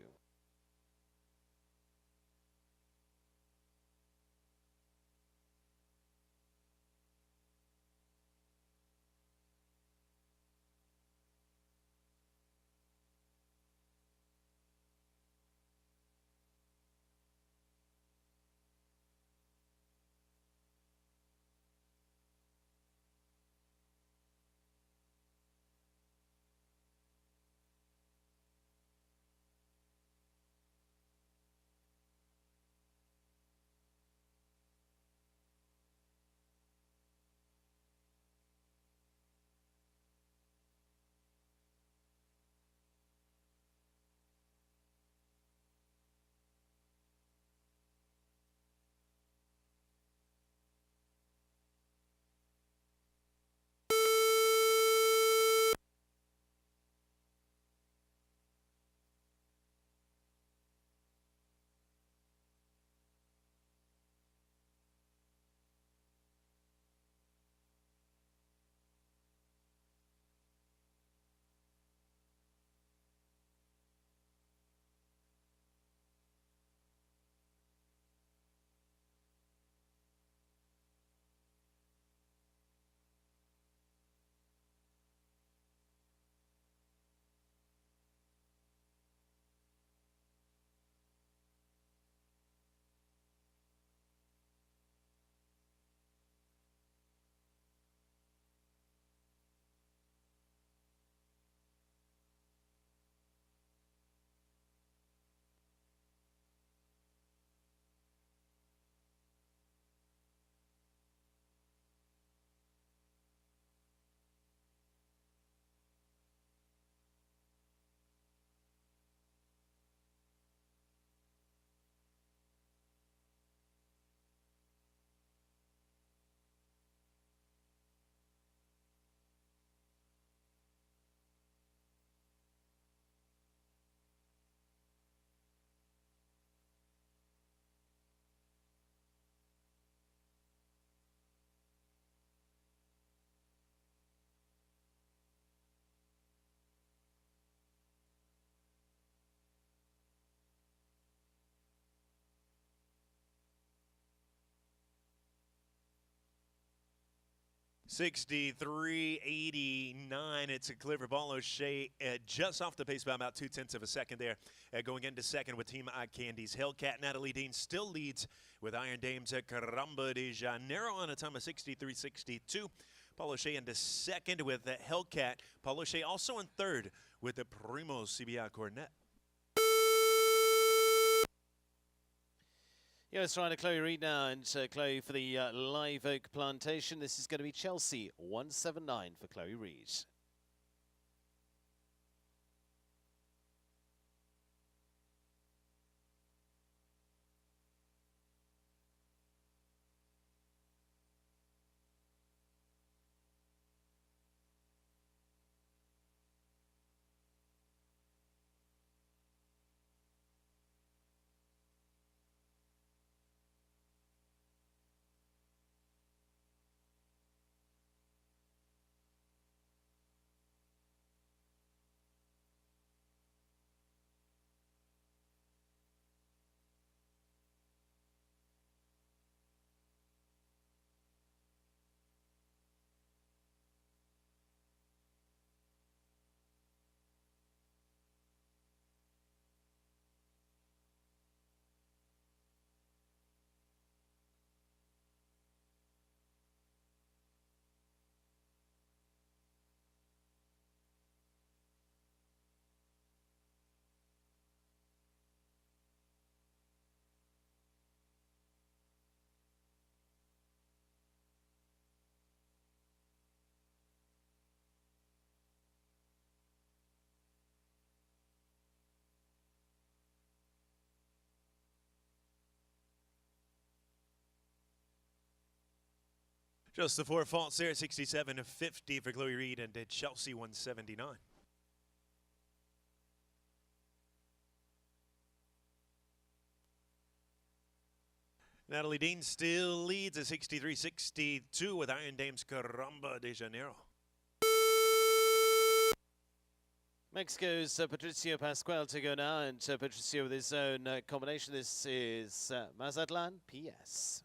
$63.89. It's a clever ball. O'Shea just off the pace by about 0.2 of a second there. Going into second with Team Eye Candy's Hellcat. Natalie Dean still leads with Iron Dames at Caramba de Janeiro on a time of 63.62. Paul O'Shea into second with the Hellcat. Paul O'Shea also in third with the Primo CBI Cornet. Yeah, let's try to Chloe Reid now, and Chloe for the Live Oak Plantation. This is going to be Chelsea 179 for Chloe Reid. Just the four faults there, 67.50 for Chloe Reed and Chelsea 179. Natalie Dean still leads at 63.62 with Iron Dame's Caramba de Janeiro. Mexico's Patricio Pascual to go now, and Patricio with his own combination. This is Mazatlan PS.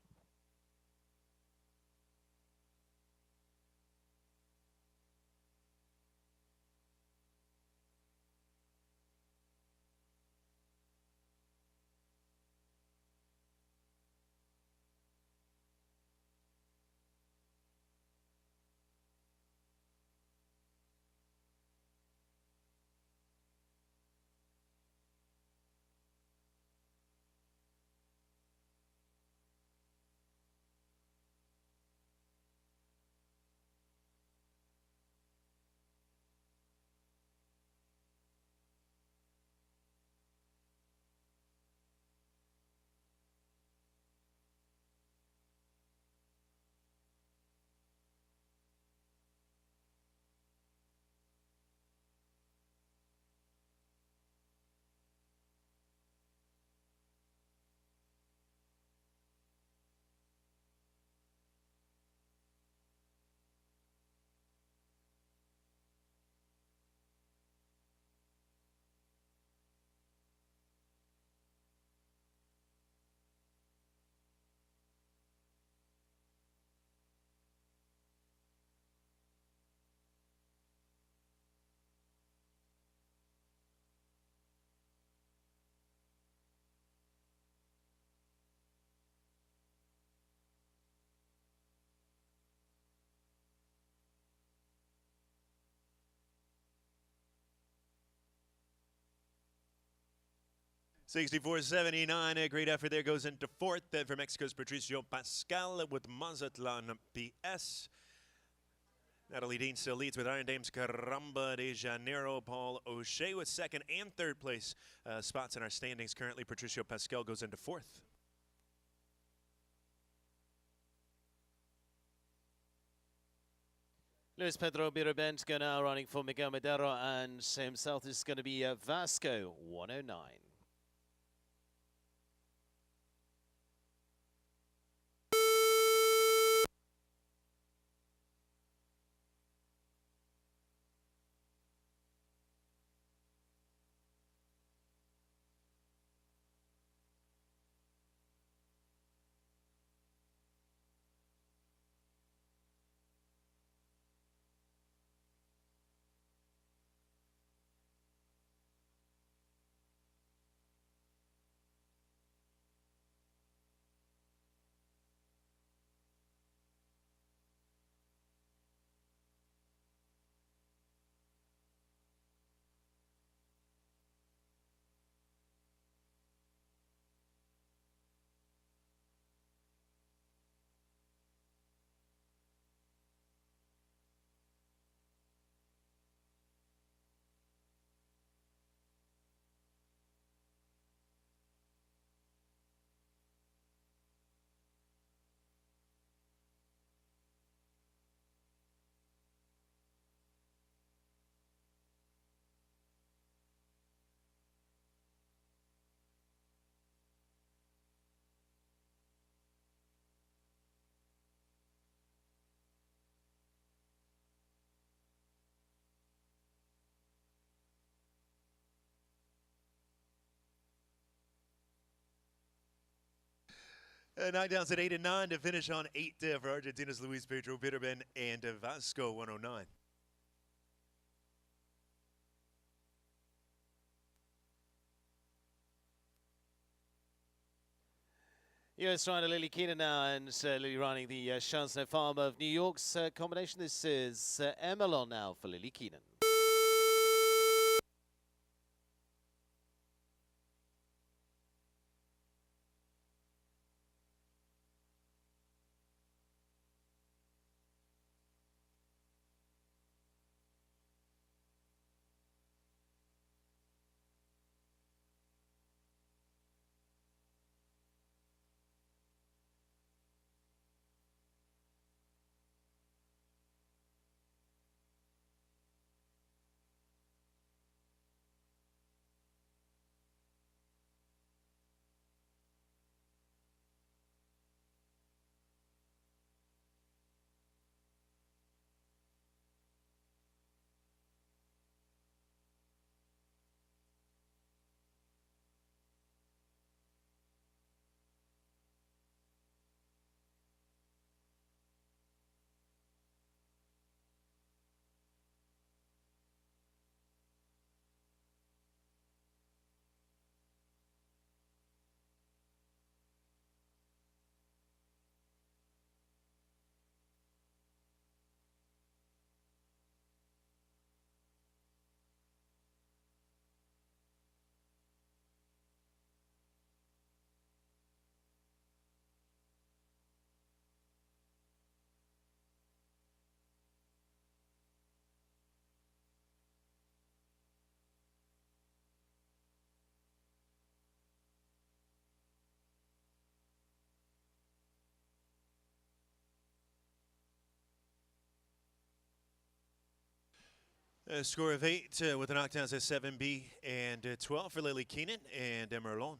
$64.79, a great effort there, goes into fourth for Mexico's Patricio Pascual with Mazatlan PS. Natalie Dean still leads with Iron Dame's Caramba de Janeiro. Paul O'Shea with second and third place spots in our standings. Currently, Patricio Pascual goes into fourth. Luis Pedro Birabent go now, running for Miguel Madero, and himself is going to be Vasco 109. Knockdowns at 8 and 9 to finish on 8 for Argentina's Luis Pedro Birabent and Vasco 109. US rider Lily Keenan now, and Lily running the Chancellor Farm of New York's combination. This is Emelon now for Lily Keenan. A score of 8 with the knockdowns at 7B and 12 for Lily Keenan and Merlon.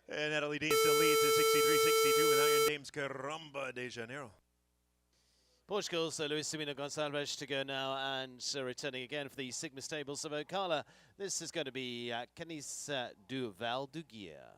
And Natalie Dean still leads at 63-62 with Iron Dames Caramba de Janeiro. Portugal's Luis Simino Gonçalves to go now, and returning again for the Sigma Stables of Ocala. This is going to be Canis du Val du Guia.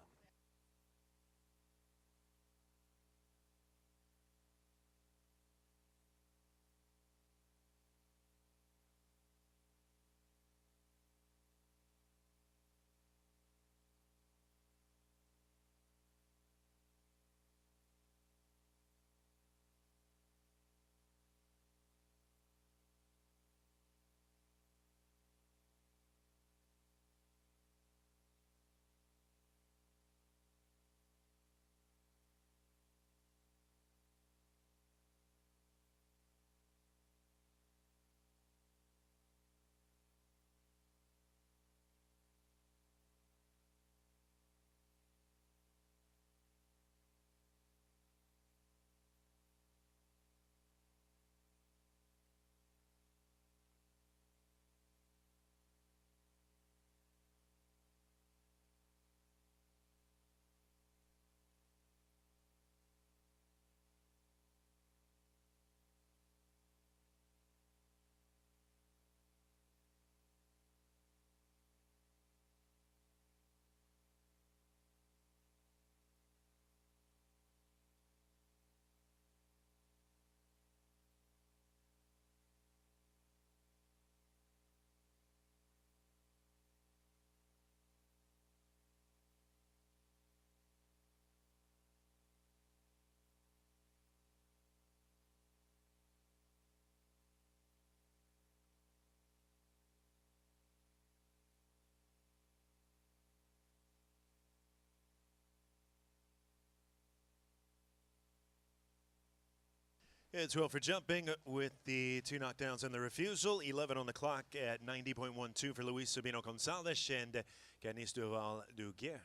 It's 12 for jumping with the 2 knockdowns and the refusal. 11 on the clock at 90.12 for Luis Sabino Gonçalves and Canis du Val du Guia.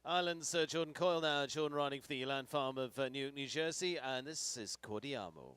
Ireland's Jordan Coyle now. Jordan riding for the Land Farm of Newark, New Jersey, and this is Cordiamo.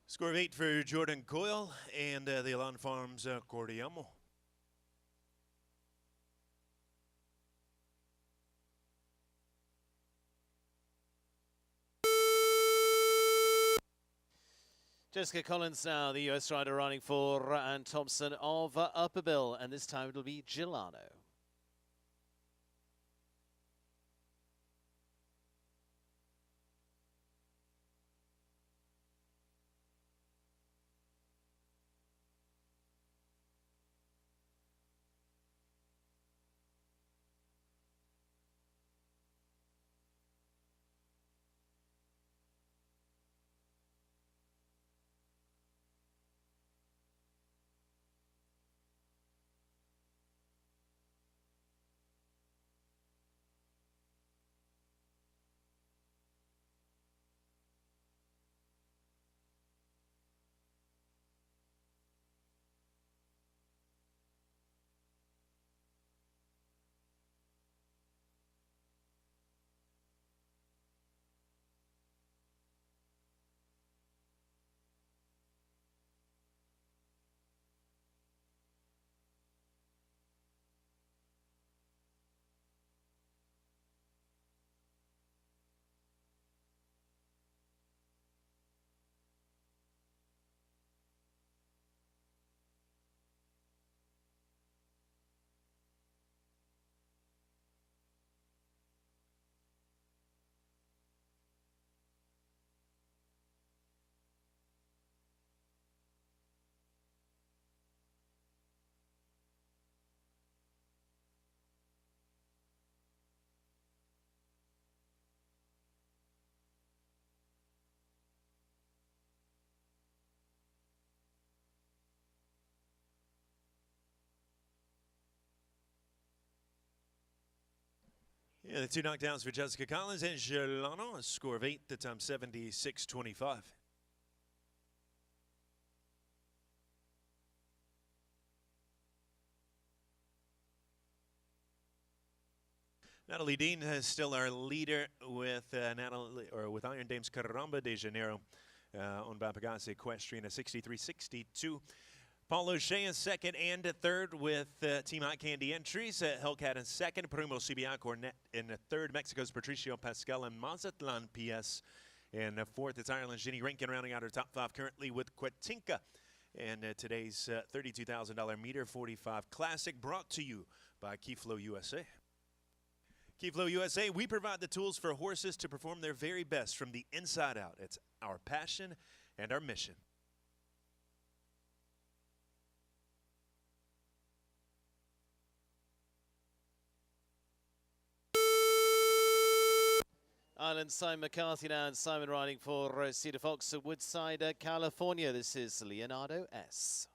Score of 8 for Jordan Coyle and the Elan Farms Cordiamo. Jessica Collins now, the US rider riding for Ann Thompson of Upperbill, and this time it'll be Gilano. Yeah, the two knockdowns for Jessica Collins and Gelano, a score of 8, the time 76-25. Natalie Dean is still our leader with with Iron Dames Caramba de Janeiro, owned by Pagase Equestrian, a 63-62. Paul O'Shea in second and third with Team Hot Candy entries. Hellcat in second, Primo Sibiaco in third, Mexico's Patricio Pascal and Mazatlan PS in fourth. It's Ireland's Ginny Rankin rounding out her top 5 currently with Quetinka. And today's $32,000 meter 45 Classic brought to you by Keyflow USA. Keyflow USA, we provide the tools for horses to perform their very best from the inside out. It's our passion and our mission. Ireland, Simon McCarthy now, and Simon riding for Cedar Fox at Woodside, California. This is Leonardo S.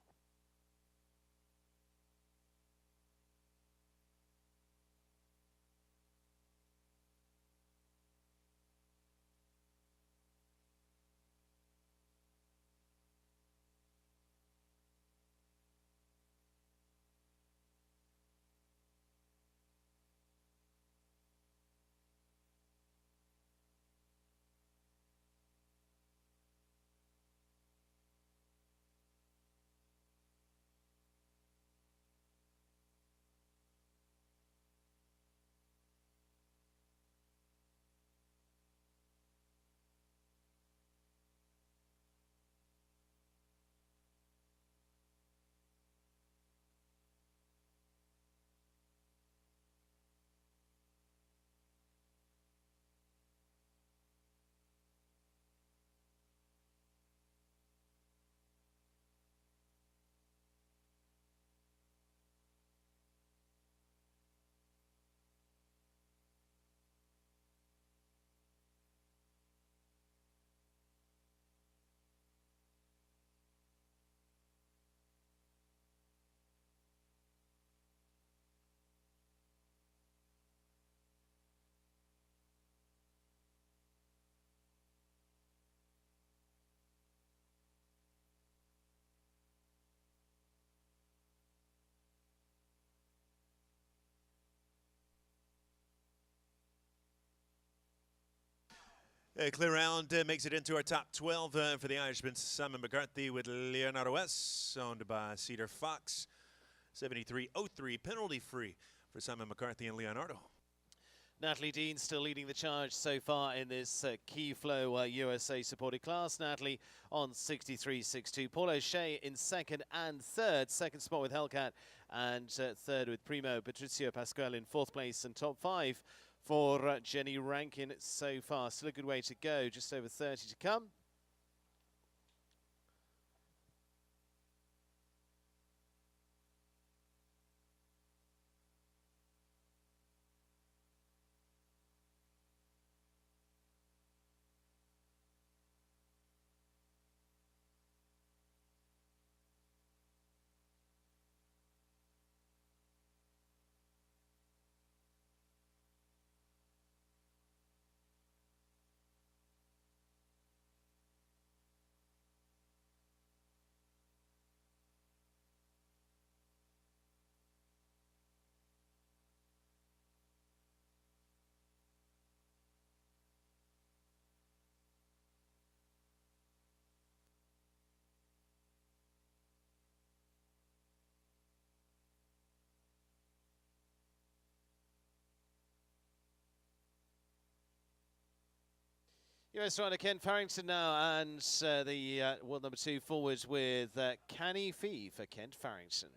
Clear round makes it into our top 12 for the Irishman Simon McCarthy with Leonardo S. owned by Cedar Fox. 73.03 penalty free for Simon McCarthy and Leonardo. Natalie Dean still leading the charge so far in this Keyflow USA supported class. Natalie on 63.62. Paul O'Shea in second and third. Second spot with Hellcat and third with Primo. Patricio Pascual in fourth place and top 5 for Jenny Rankin so far. Still a good way to go. Just over 30 to come. US rider Ken Farrington now, and the world number 2 forward with Canny Fee for Kent Farrington.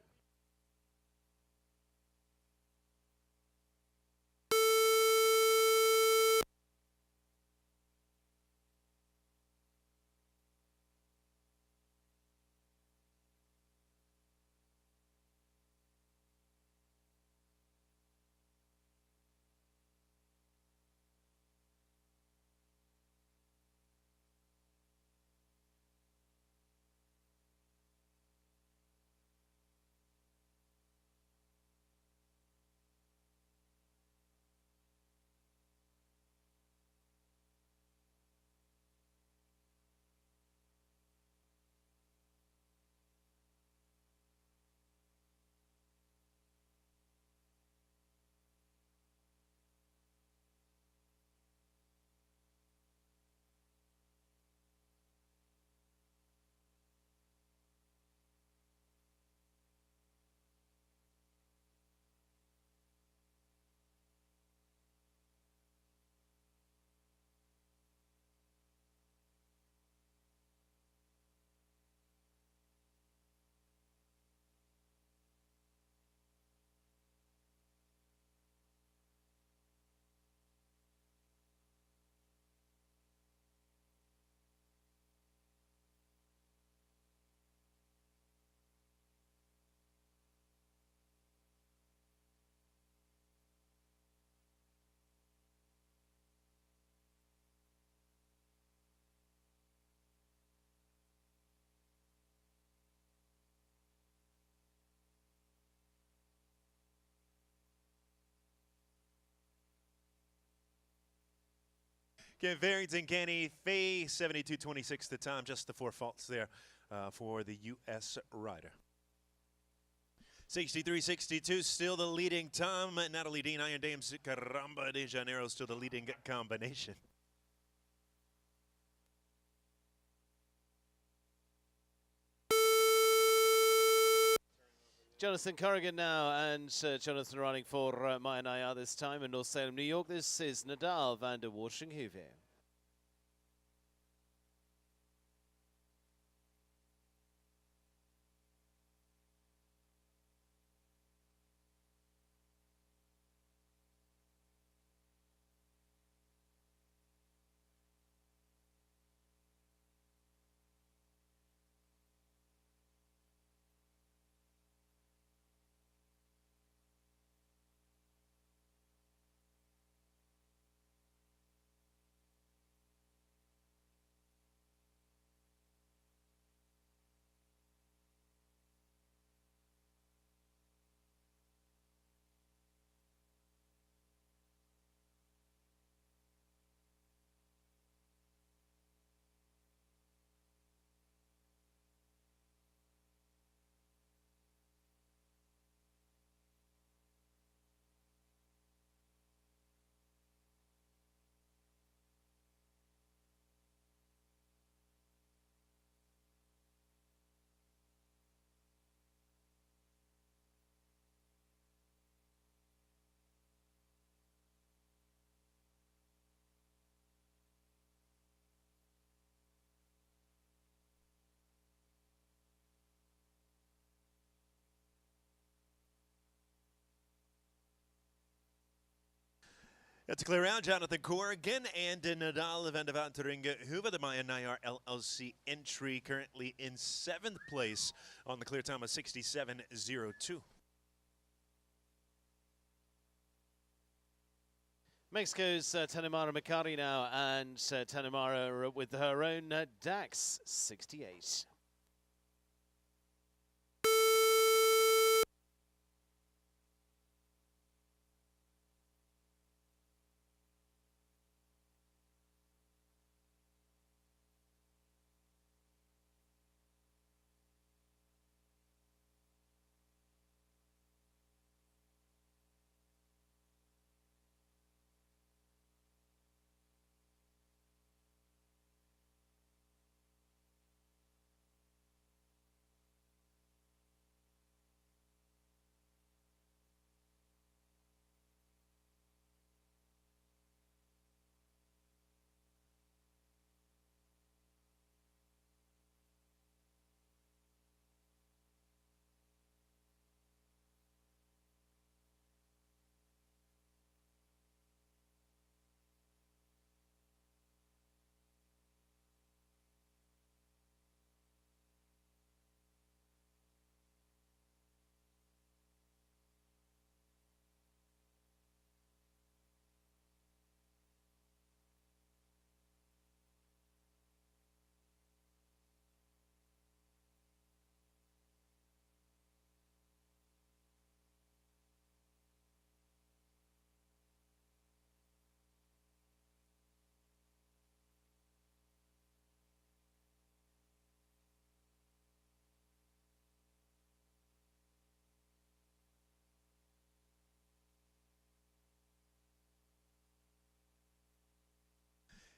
Ken Farrington, Kenny Fay, 72.26 the time. Just the 4 faults there for the U.S. rider. 63.62, still the leading time. Natalie Dean, Iron Dames, Caramba de Janeiro, still the leading combination. Jonathan Corrigan now, and Jonathan running for Maya Naya this time in North Salem, New York. This is Nadal van der Warsinghuve. That's a clear round. Jonathan Corrigan and Nadal van der Warsinghuve, the Maya Nayar LLC entry, currently in 7th place on the clear time of 67.02. Mexico's Tanimara Mikari now, and Tanimara with her own DAX 68.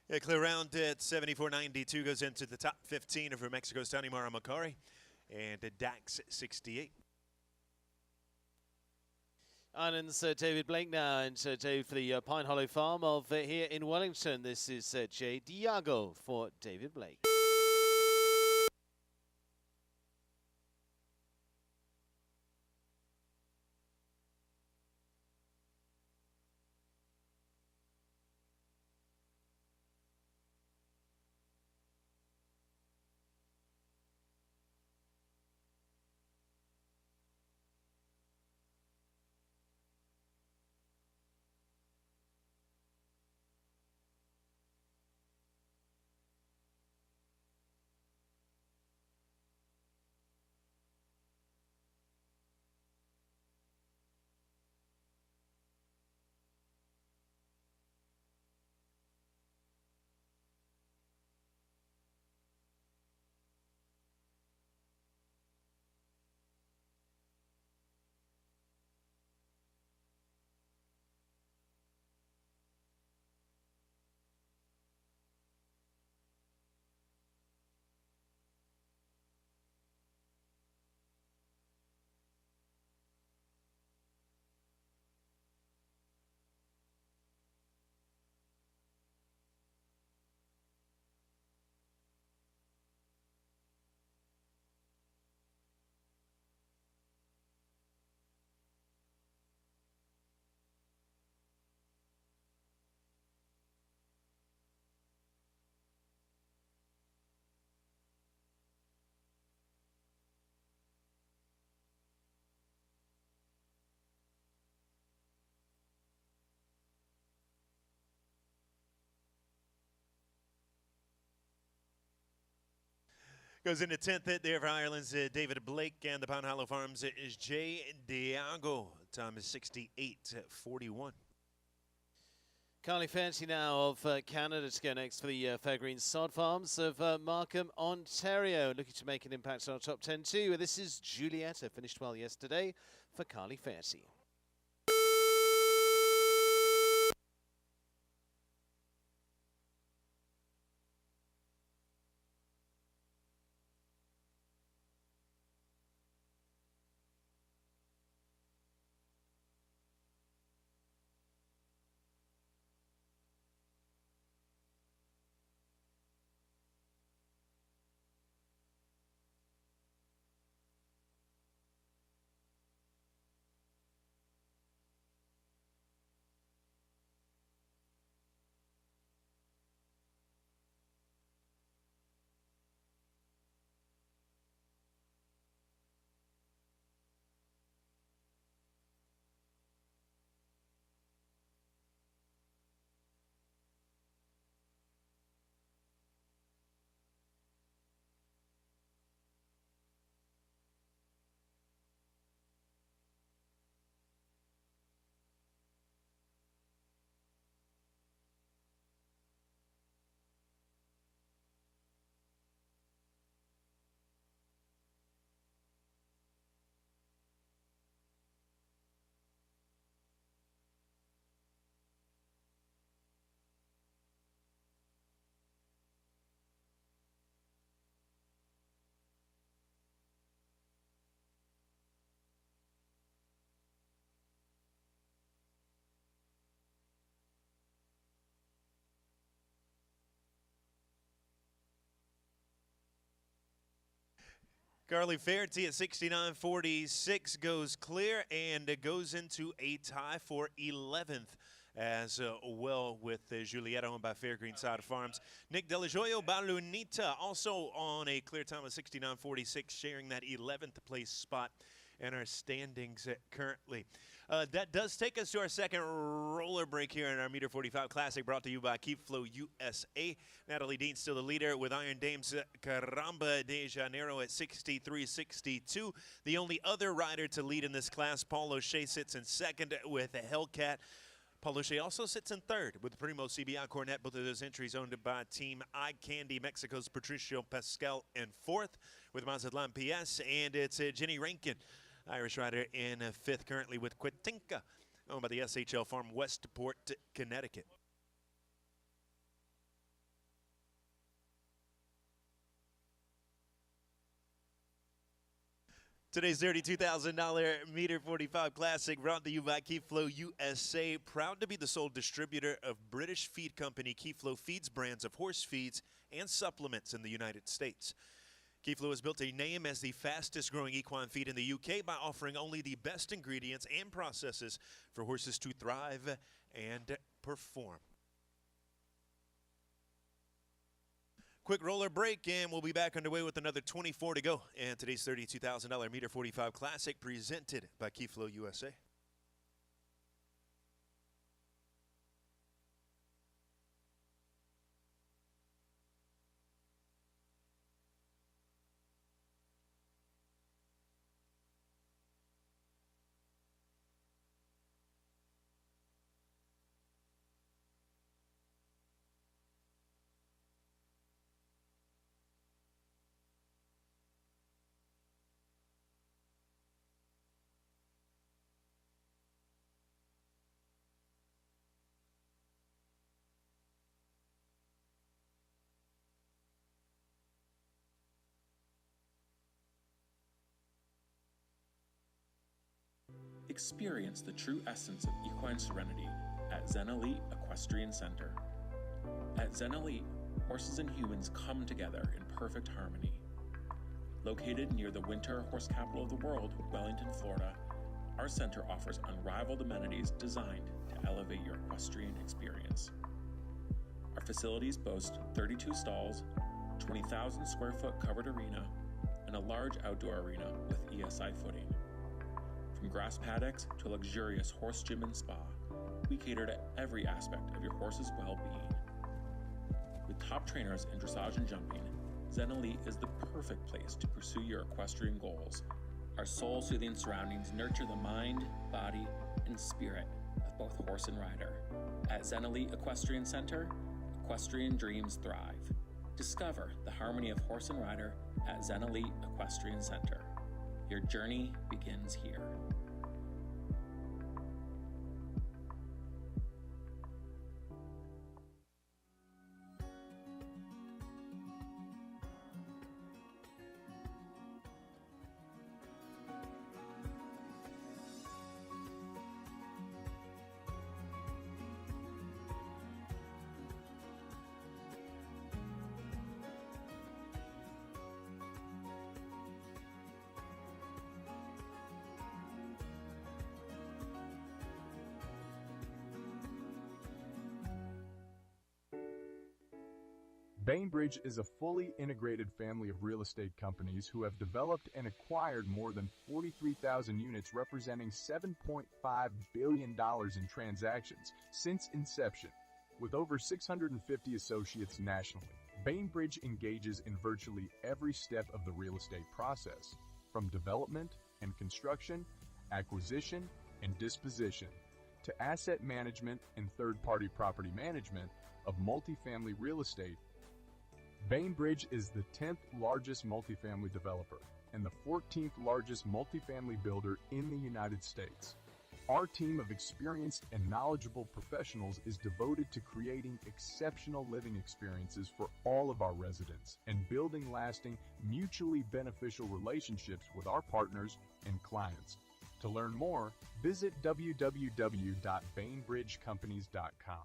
Yeah, clear round at 74.92 goes into the top 15 of Mexico's Tanimara Mikari and DAX 68. Ireland's David Blake now, and Dave for the Pine Hollow Farm of here in Wellington. This is Jay Diago for David Blake. Goes into 10th hit there for Ireland's David Blake, and the Pound Hollow Farms is Jay Diago. Time is 68:41. Carly Fairty now of Canada to go next for the Fairgreen Sod Farms of Markham, Ontario. Looking to make an impact on our top 10 too. This is Julietta, finished well yesterday for Carly Fairty. Carly Fairty at 69:46 goes clear and goes into a tie for 11th as well with Julietta owned by Fairgreen Sod Farms. Nick Delajoyo Balunita also on a clear time of 69:46, sharing that 11th place spot in our standings currently. That does take us to our second roller break here in our Meter 45 Classic, brought to you by Keep Flow USA. Natalie Dean still the leader with Iron Dames Caramba de Janeiro at 63:62. The only other rider to lead in this class, Paul O'Shea, sits in second with a Hellcat. Paul O'Shea also sits in third with Primo CBI Cornet. Both of those entries owned by Team Eye Candy. Mexico's Patricio Pascal in fourth with Mazatlan PS. And it's Jenny Rankin, Irish rider, in fifth currently with Quitinka, owned by the SHL Farm, Westport, Connecticut. Today's $32,000 Meter 45 Classic brought to you by Keep Flow USA. Proud to be the sole distributor of British feed company Keep Flow Feeds brands of horse feeds and supplements in the United States. Keep Flow has built a name as the fastest growing equine feed in the UK by offering only the best ingredients and processes for horses to thrive and perform. Quick roller break, and we'll be back underway with another 24 to go. And today's $32,000 Meter 45 Classic presented by Keep Flow USA. Experience the true essence of equine serenity at Zen Elite Equestrian Center. At Zen Elite, horses and humans come together in perfect harmony. Located near the winter horse capital of the world, Wellington, Florida, our center offers unrivaled amenities designed to elevate your equestrian experience. Our facilities boast 32 stalls, 20,000 square foot covered arena, and a large outdoor arena with ESI footing. From grass paddocks to a luxurious horse gym and spa, we cater to every aspect of your horse's well-being. With top trainers in dressage and jumping, Zen Elite is the perfect place to pursue your equestrian goals. Our soul-soothing surroundings nurture the mind, body, and spirit of both horse and rider. At Zen Elite Equestrian Center, equestrian dreams thrive. Discover the harmony of horse and rider at Zen Elite Equestrian Center. Your journey begins here. Bainbridge is a fully integrated family of real estate companies who have developed and acquired more than 43,000 units representing $7.5 billion in transactions since inception. With over 650 associates nationally, Bainbridge engages in virtually every step of the real estate process, from development and construction, acquisition and disposition, to asset management and third-party property management of multifamily real estate. Bainbridge is the 10th largest multifamily developer and the 14th largest multifamily builder in the United States. Our team of experienced and knowledgeable professionals is devoted to creating exceptional living experiences for all of our residents and building lasting, mutually beneficial relationships with our partners and clients. To learn more, visit www.bainbridgecompanies.com.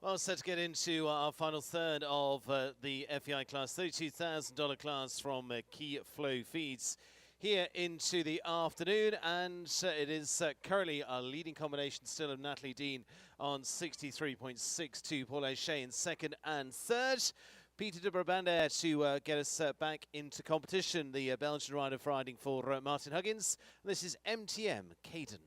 Well, set to get into our final third of the FEI class, $32,000 class from Key Flow Feeds here into the afternoon, and it is currently our leading combination still of Natalie Dean on 63.62, Paul O'Shea in second and third. Peter de Brabander to get us back into competition, the Belgian rider riding for Martin Huggins. This is MTM Caden.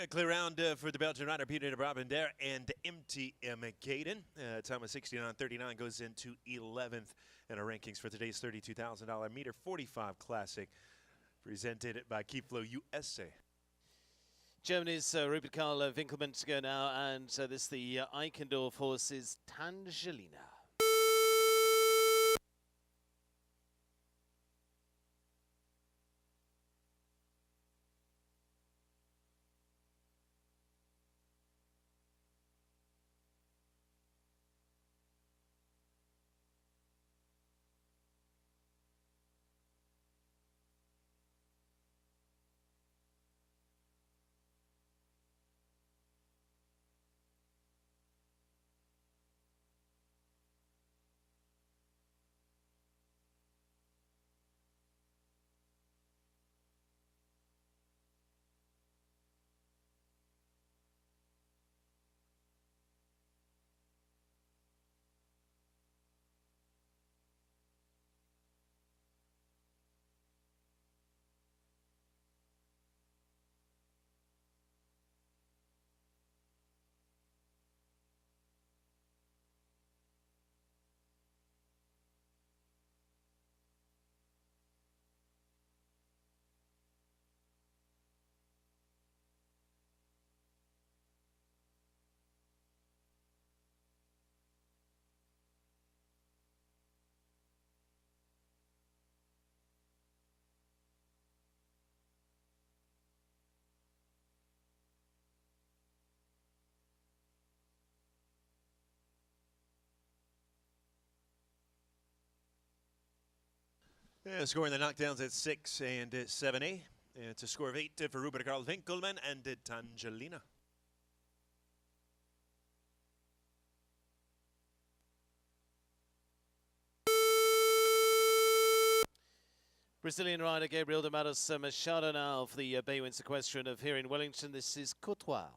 Clear round for the Belgian rider Peter de Brabander and MTM Caden. Time of 69.39 goes into 11th in our rankings for today's $32,000 meter 45 Classic, presented by Keyflow USA. Germany's Rupert Karl Winkelmann to go now, and this the Eichendorff horse is Tangelina. Yeah, scoring the knockdowns at 6 and 7A. It's a score of 8 for Rupert Karl Winkelmann and Tangelina. Brazilian rider Gabriel de Matos Machado now for the Baywinds Equestrian of here in Wellington. This is Courtois.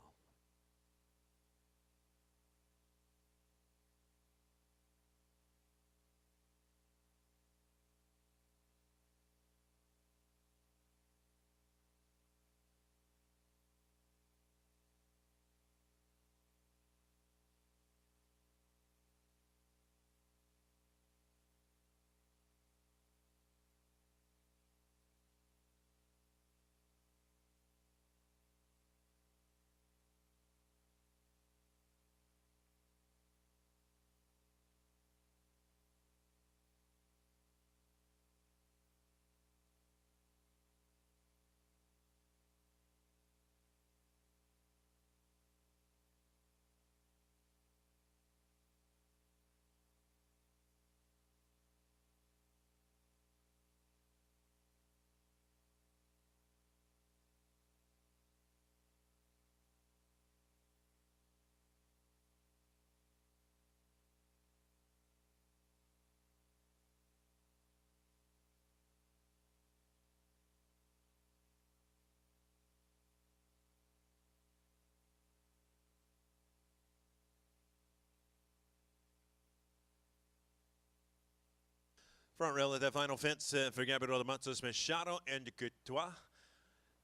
Front rail at that final fence for Gabriel de Matos Machado and Courtois.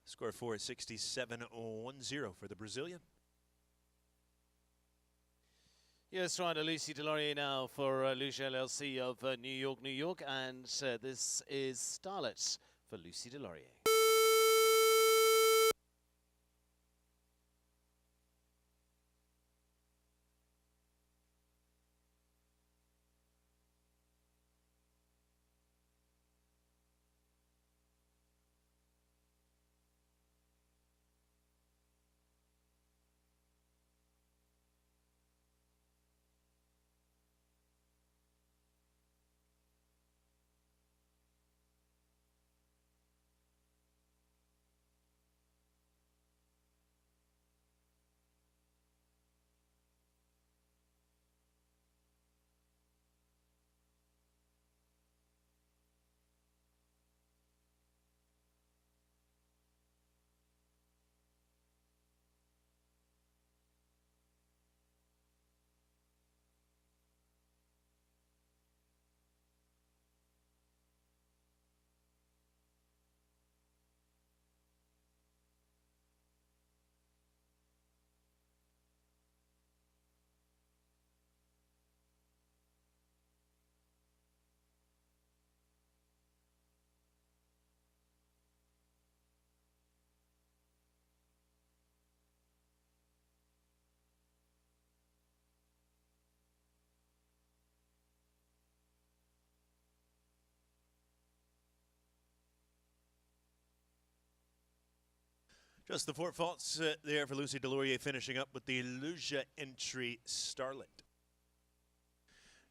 Score 467-10 for the Brazilian. Yes, rider Lucy Delorier now for Luge LLC of New York, New York. And this is Starlet for Lucy Delorier. Just the 4 faults there for Lucy Delorier, finishing up with the Lucia entry Starlet.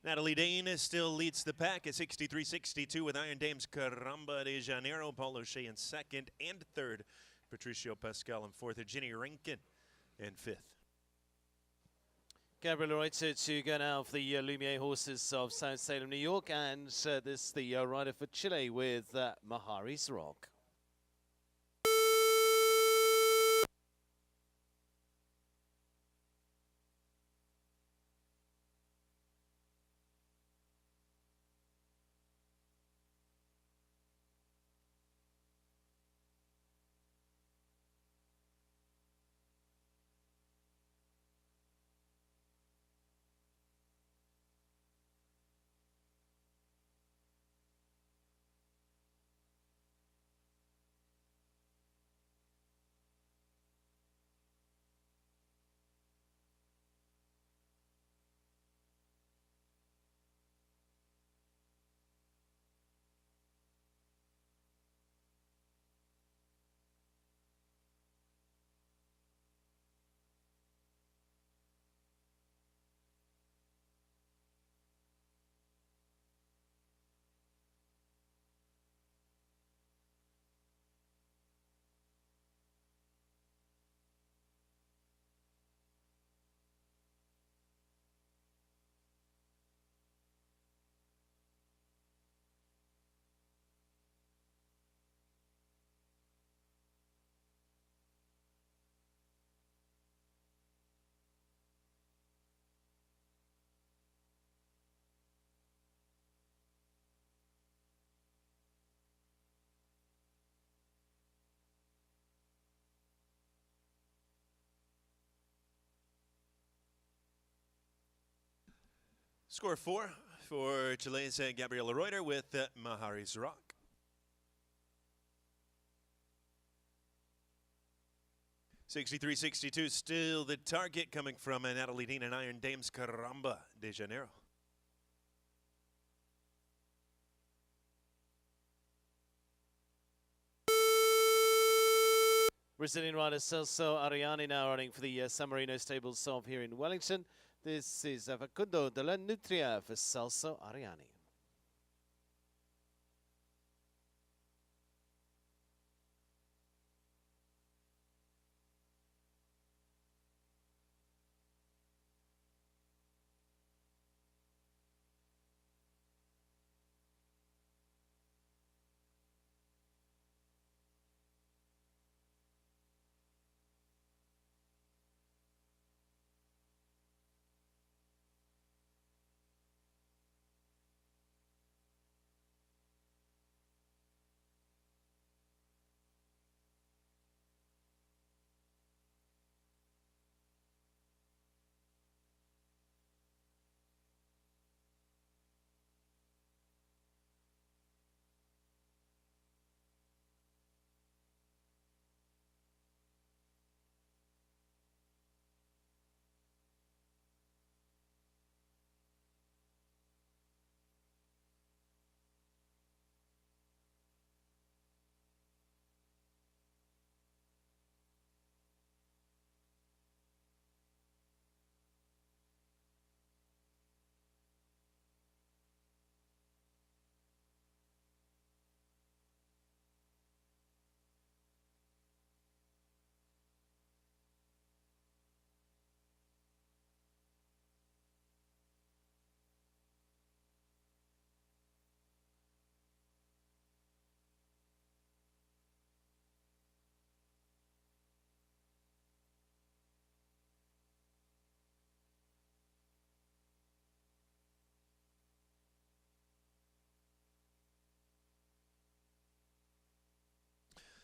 Natalie Dane still leads the pack at 63-62 with Iron Dames Caramba de Janeiro, Paul O'Shea in second and third, Patricio Pascal in fourth, Ginny Rinkin in fifth. Gabriel Reuter to go now for the Lumiere horses of South Salem, New York, and this the rider for Chile with Mahari's Rock. Score 4 for Chile's Gabriela Reuter with Mahari's Rock. $63.62 still the target coming from Natalie Dean and Iron Dames Caramba de Janeiro. Brazilian rider Celso Ariani now running for the San Marino Stables of here in Wellington. This is Facundo de la Nutria for Celso Ariani.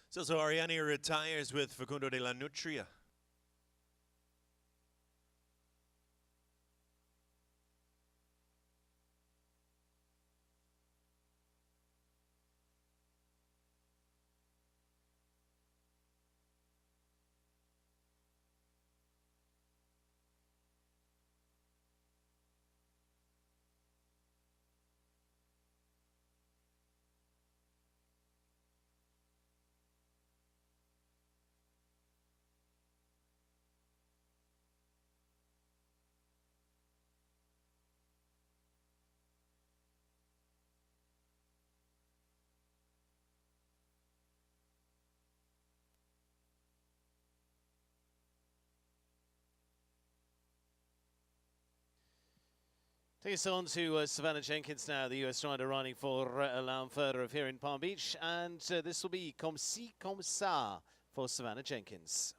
So Ariani retires with Facundo de la Nutria. Take us on to Savannah Jenkins now, the US rider riding for Alain Furter here in Palm Beach. And this will be Comme ci, comme ça for Savannah Jenkins.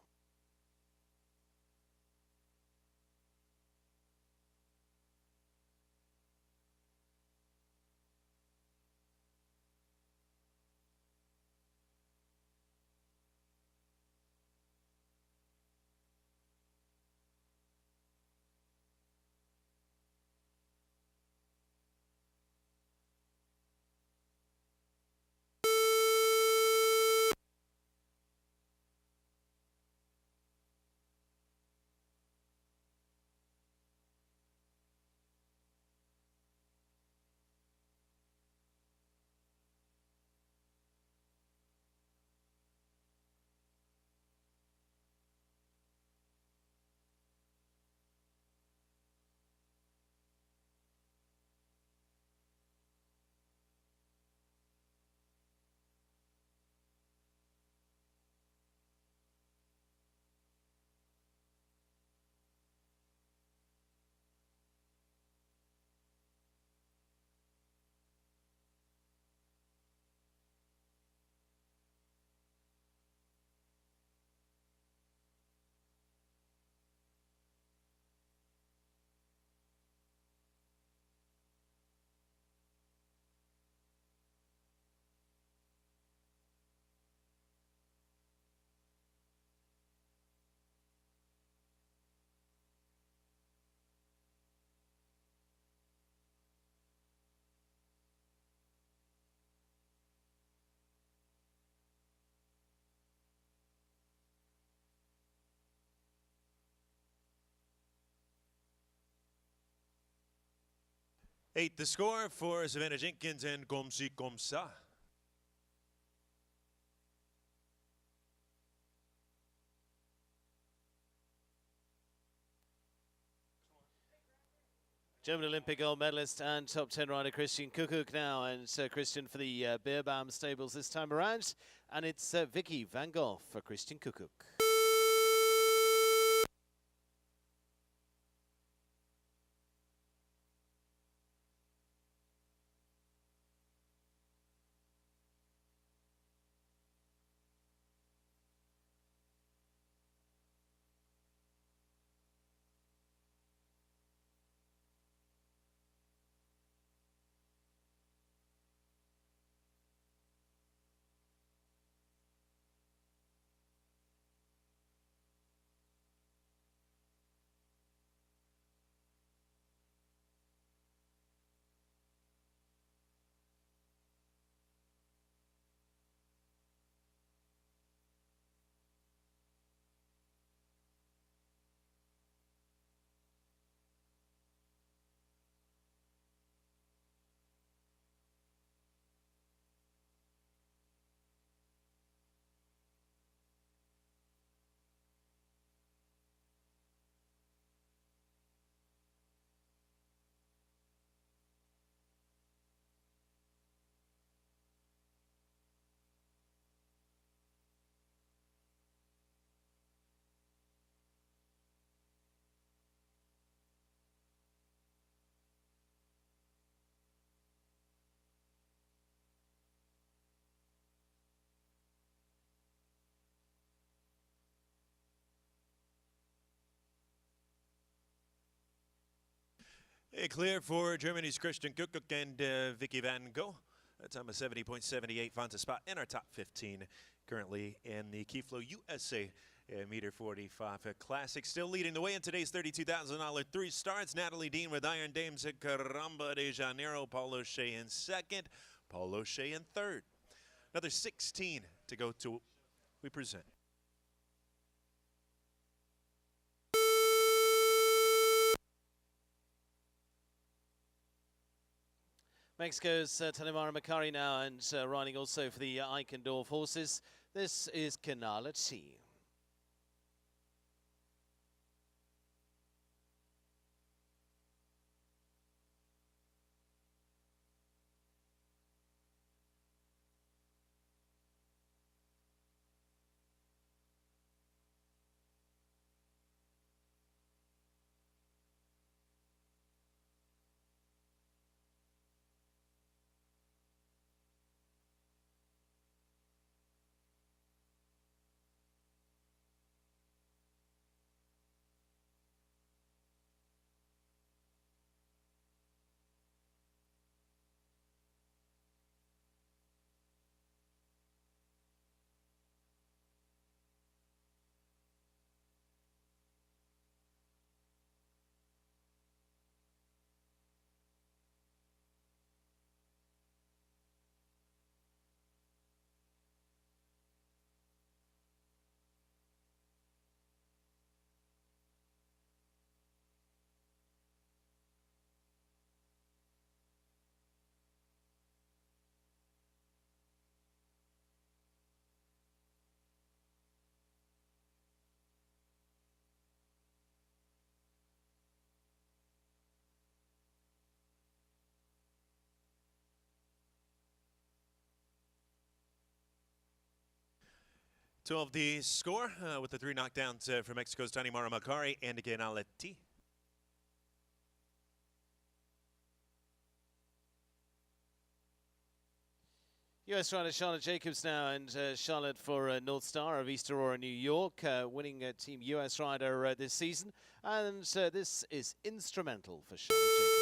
Eight the score for Savannah Jenkins and Comme ci, comme ça. German Olympic gold medalist and top 10 rider Christian Kuckuck now. And Christian for the Beerbaum stables this time around. And it's Vicky Van Gogh for Christian Kuckuck. Clear for Germany's Christian Kuckuck and Vicky Van Gogh. A time of 70.78 finds a spot in our top 15 currently in the Keyflow USA meter 45 Classic. Still leading the way in today's $32,000 three starts. Natalie Dean with Iron Dames at Caramba de Janeiro. Paul O'Shea in second. Paul O'Shea in third. Another 16 to go to we present. Mexico's Tanemara Macari now and riding also for the Eichendorff horses. This is Canal at Sea. 12 the score with the 3 knockdowns from Mexico's Tanimara Makari and again Aleti. US rider Charlotte Jacobs now, and Charlotte for North Star of East Aurora, New York, winning Team US rider this season. And this is instrumental for Charlotte Jacobs.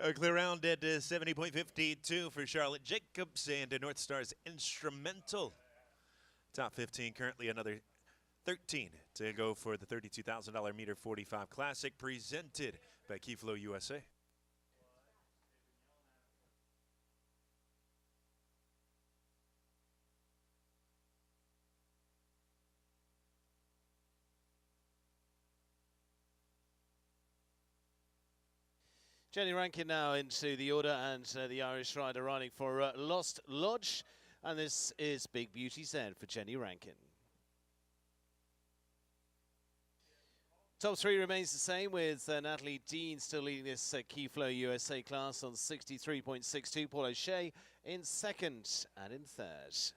A clear round at 70.52 for Charlotte Jacobs and North Star's instrumental. Top 15 currently, another 13 to go for the $32,000 meter 45 Classic presented by Keyflow USA. Jenny Rankin now into the order, and the Irish rider riding for Lost Lodge. And this is Big Beauty's End for Jenny Rankin. Top 3 remains the same, with Natalie Dean still leading this Keyflow USA class on 63.62. Paul O'Shea in second and in third.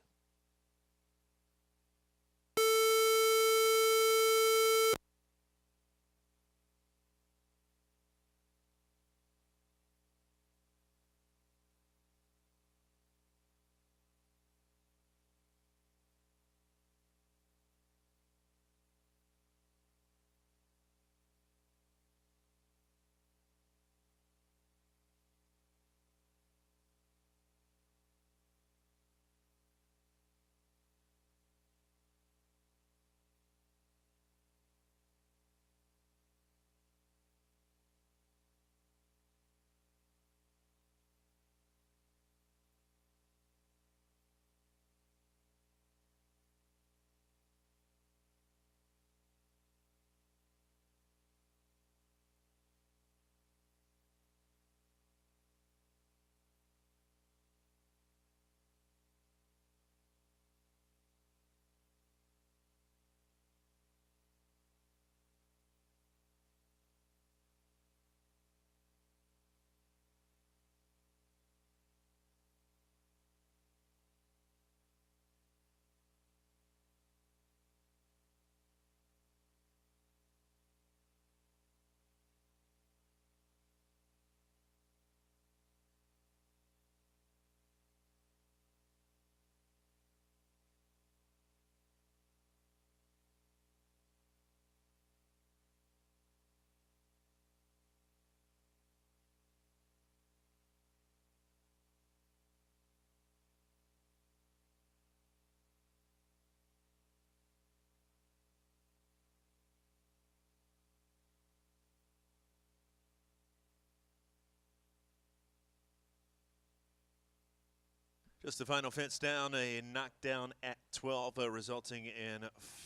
Just the final fence down, a knockdown at 12, resulting in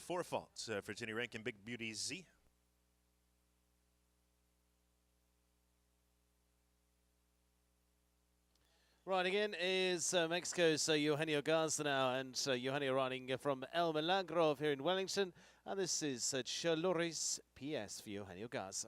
4 faults for Jenny Rankin, Big Beauty Z. Riding in is Mexico's Eugenio Garza now, and Eugenio riding from El Milagro here in Wellington, and this is Chalores PS for Eugenio Garza.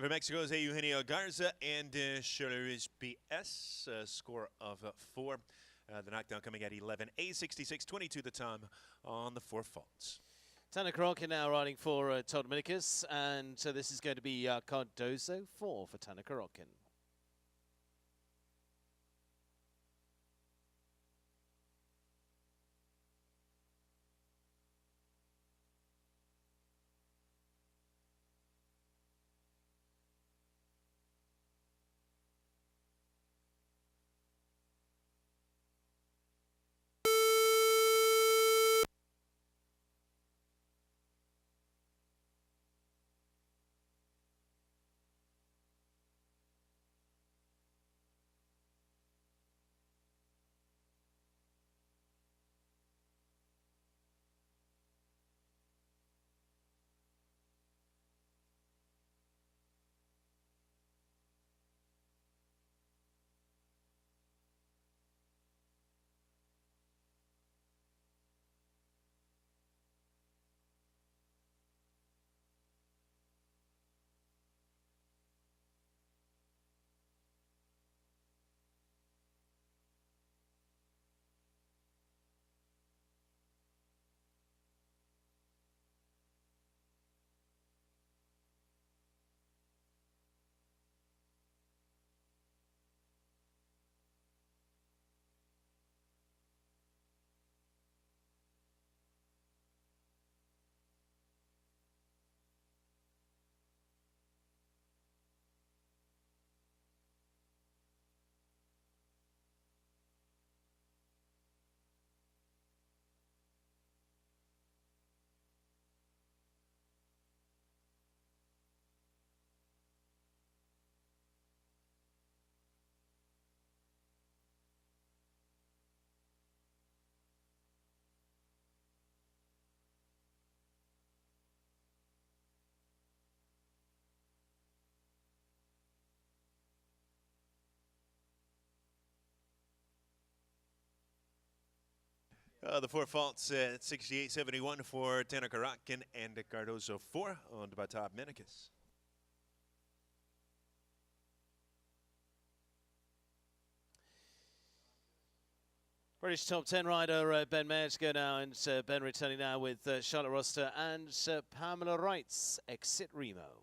For Mexico's Eugenio Garza and Chalores PS, score of 4. The knockdown coming at 11:66:22 the time on the 4 faults. Tanner Carocca now riding for Todd Minicus, and this is going to be Cardozo 4 for Tanner Carocca. The 4 faults at 68:71 for Tanner Carocca and Cardozo 4, owned by Todd Minicus. British top 10 rider Ben Mayer to go now, and Ben returning now with Charlotte Roster and Pamela Wright's Exit Remo.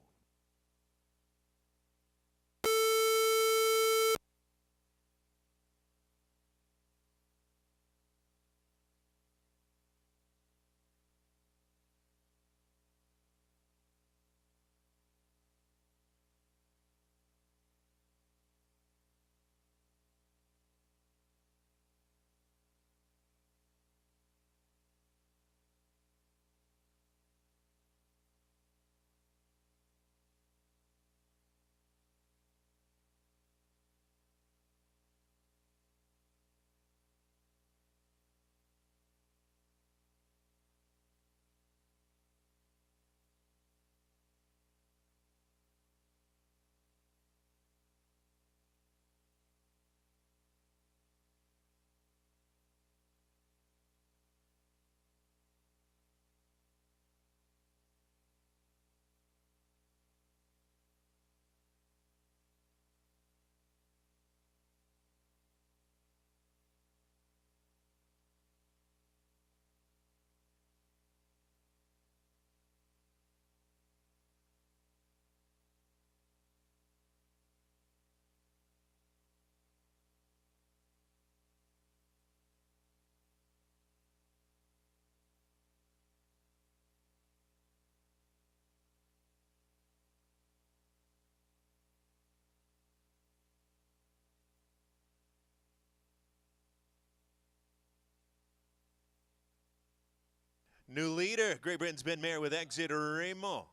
New leader, Great Britain's Ben Mayer with Exit Remo.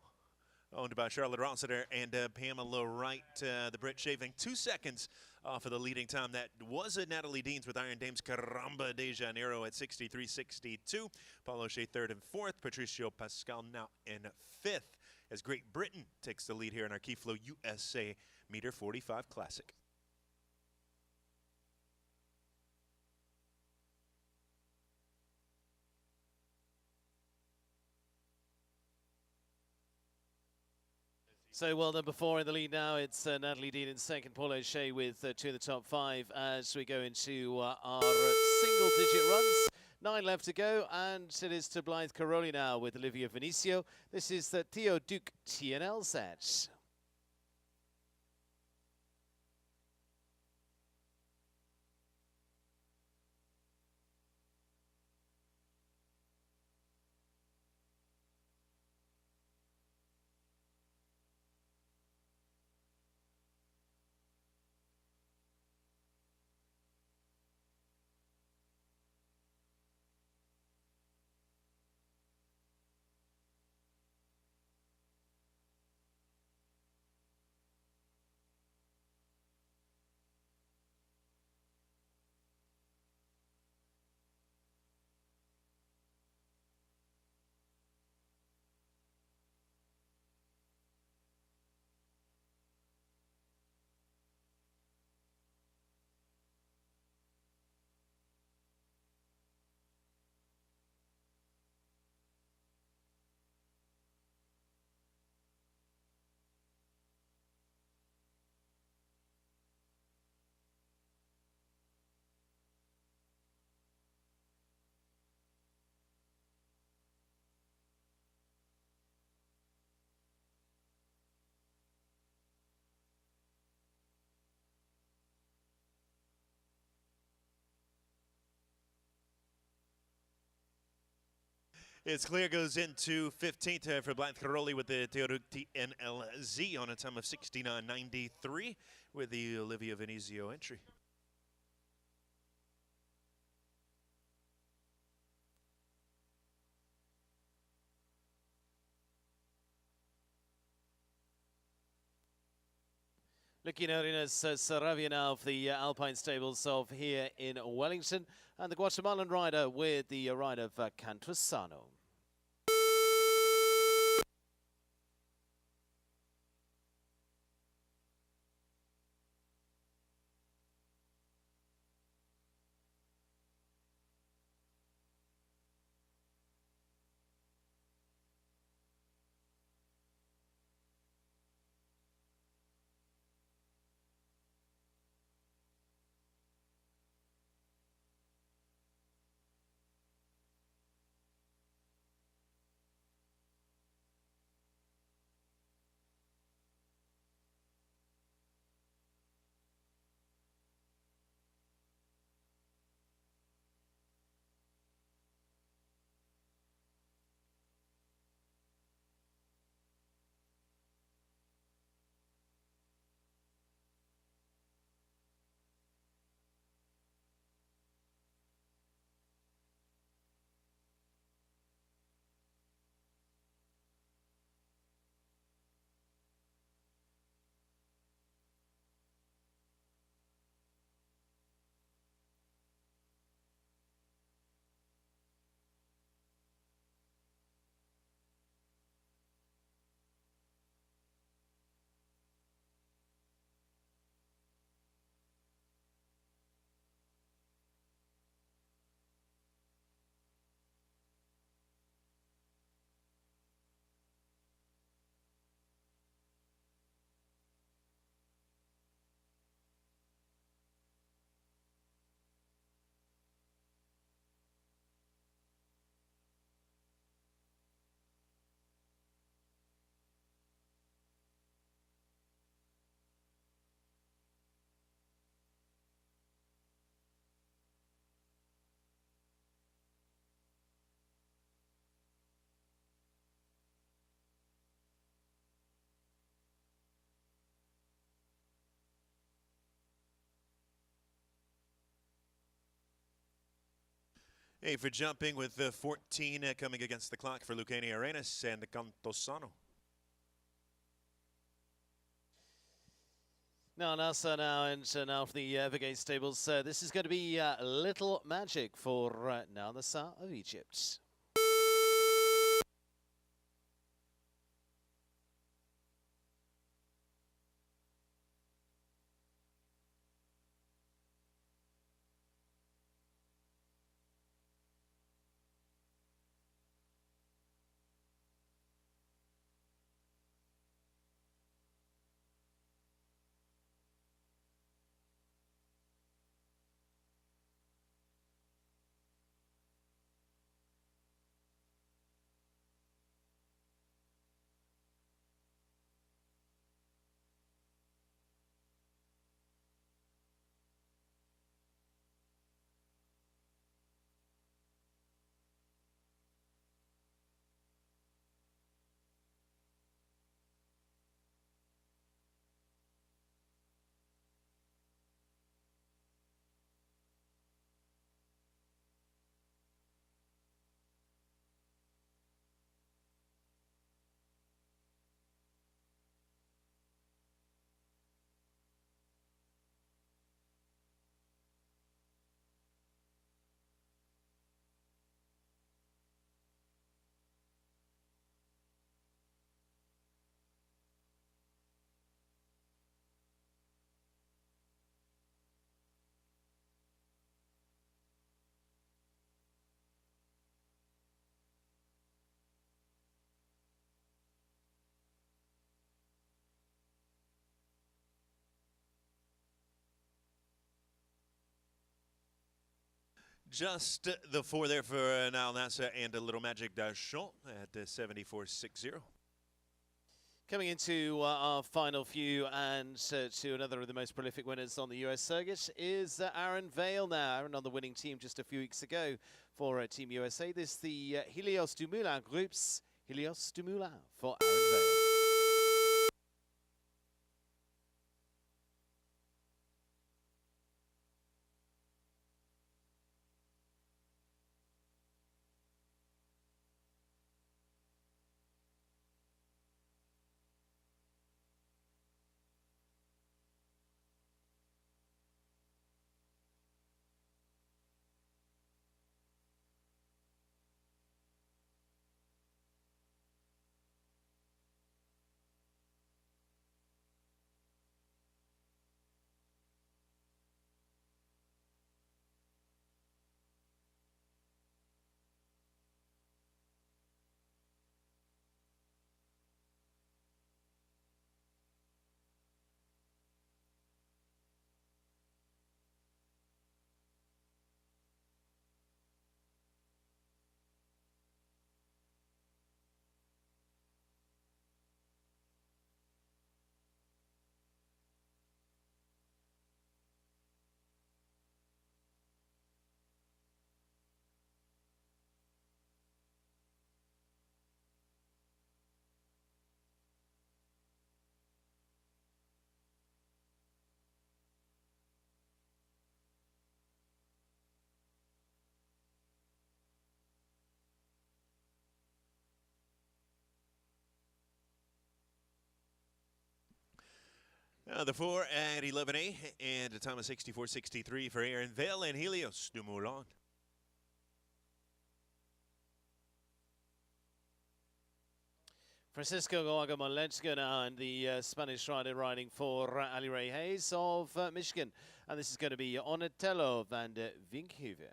Owned by Charlotte Rossiter and Pamela Wright. The Brit shaving 2 seconds off of the leading time. That was Natalie Deans with Iron Dames Caramba de Janeiro at 63.62. Paulo Shea third and fourth. Patricio Pascal now in fifth as Great Britain takes the lead here in our Keyflow USA Meter 45 Classic. So well number 4 in the lead now. It's Natalie Dean in second, Paul O'Shea with 2 in the top 5 as we go into our single-digit runs. 9 left to go, and it is to Blythe Caroli now with Olivia Vinicio. This is the Theo Duc TNL set. It's clear, goes into 15th for Blythe Caroli with the Theo Duc TNLZ on a time of 69.93 with the Olivia Vinicio entry. Looking at Ines Saravia now of the Alpine Stables of here in Wellington, and the Guatemalan rider with the ride of Cantuasano. Hey, for jumping with 14 coming against the clock for Lucania Arenas and Cantosano. Now, NASA now, and now for the Evergate stables. This is going to be Little Magic for now Nasa of Egypt. Just the 4 there for Nile NASA and a Little Magic Dachon at 74.60. Coming into our final few and to another of the most prolific winners on the US circuit is Aaron Vale now. Aaron on the winning team just a few weeks ago for Team USA. This is the Helios du Moulin groups. Helios du Moulin for Aaron Vale. The 4 at 11A and a time of 64.63 for Aaron Vale and Helios du Moulin. Francisco Guagamonlenska now and the Spanish rider riding for Ali Ray Hayes of Michigan. And this is going to be Onatello van de Vinkhuizen.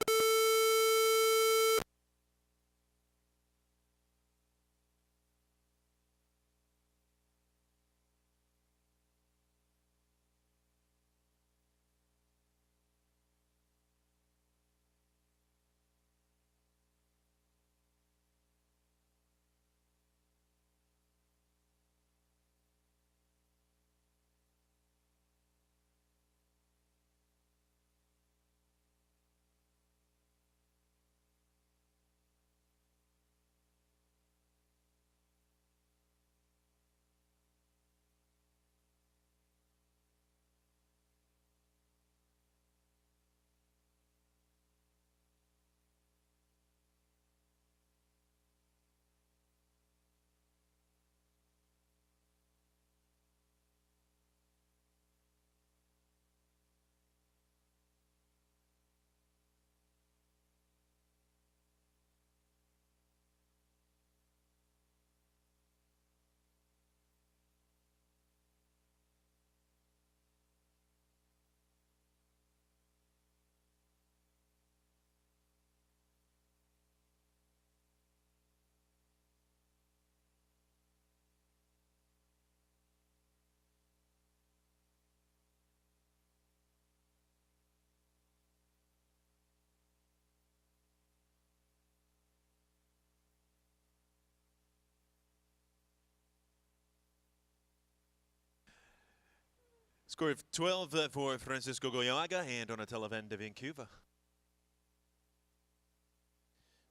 Score of 12 for Francisco Goyaga and Donatella Van de Vancouver.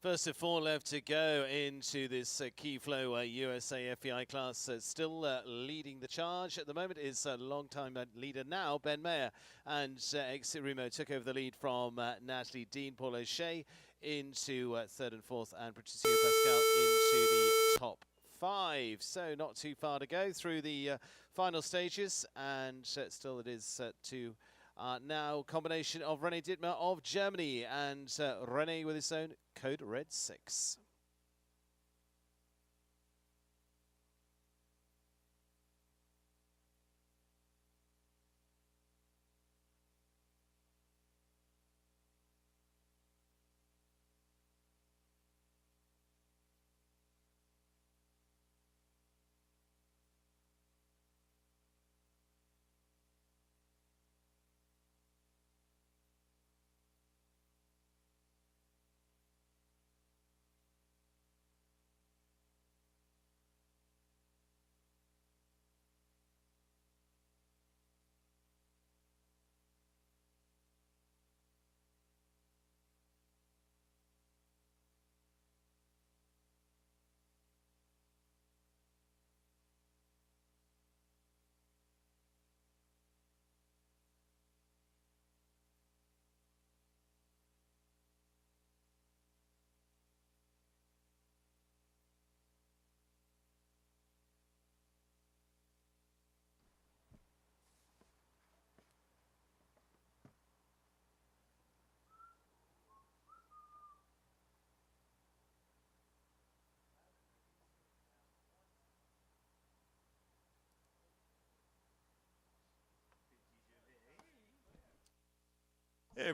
First of 4 left to go into this key flow USA FEI class. Still leading the charge at the moment is a long-time leader now, Ben Mayer. And Exit Remo took over the lead from Natalie Dean. Paul O'Shea into third and fourth, and Patricio Pascal into the top 5. So not too far to go through the final stages, and still it is to now combination of René Dittmer of Germany, and René with his own Code Red 6.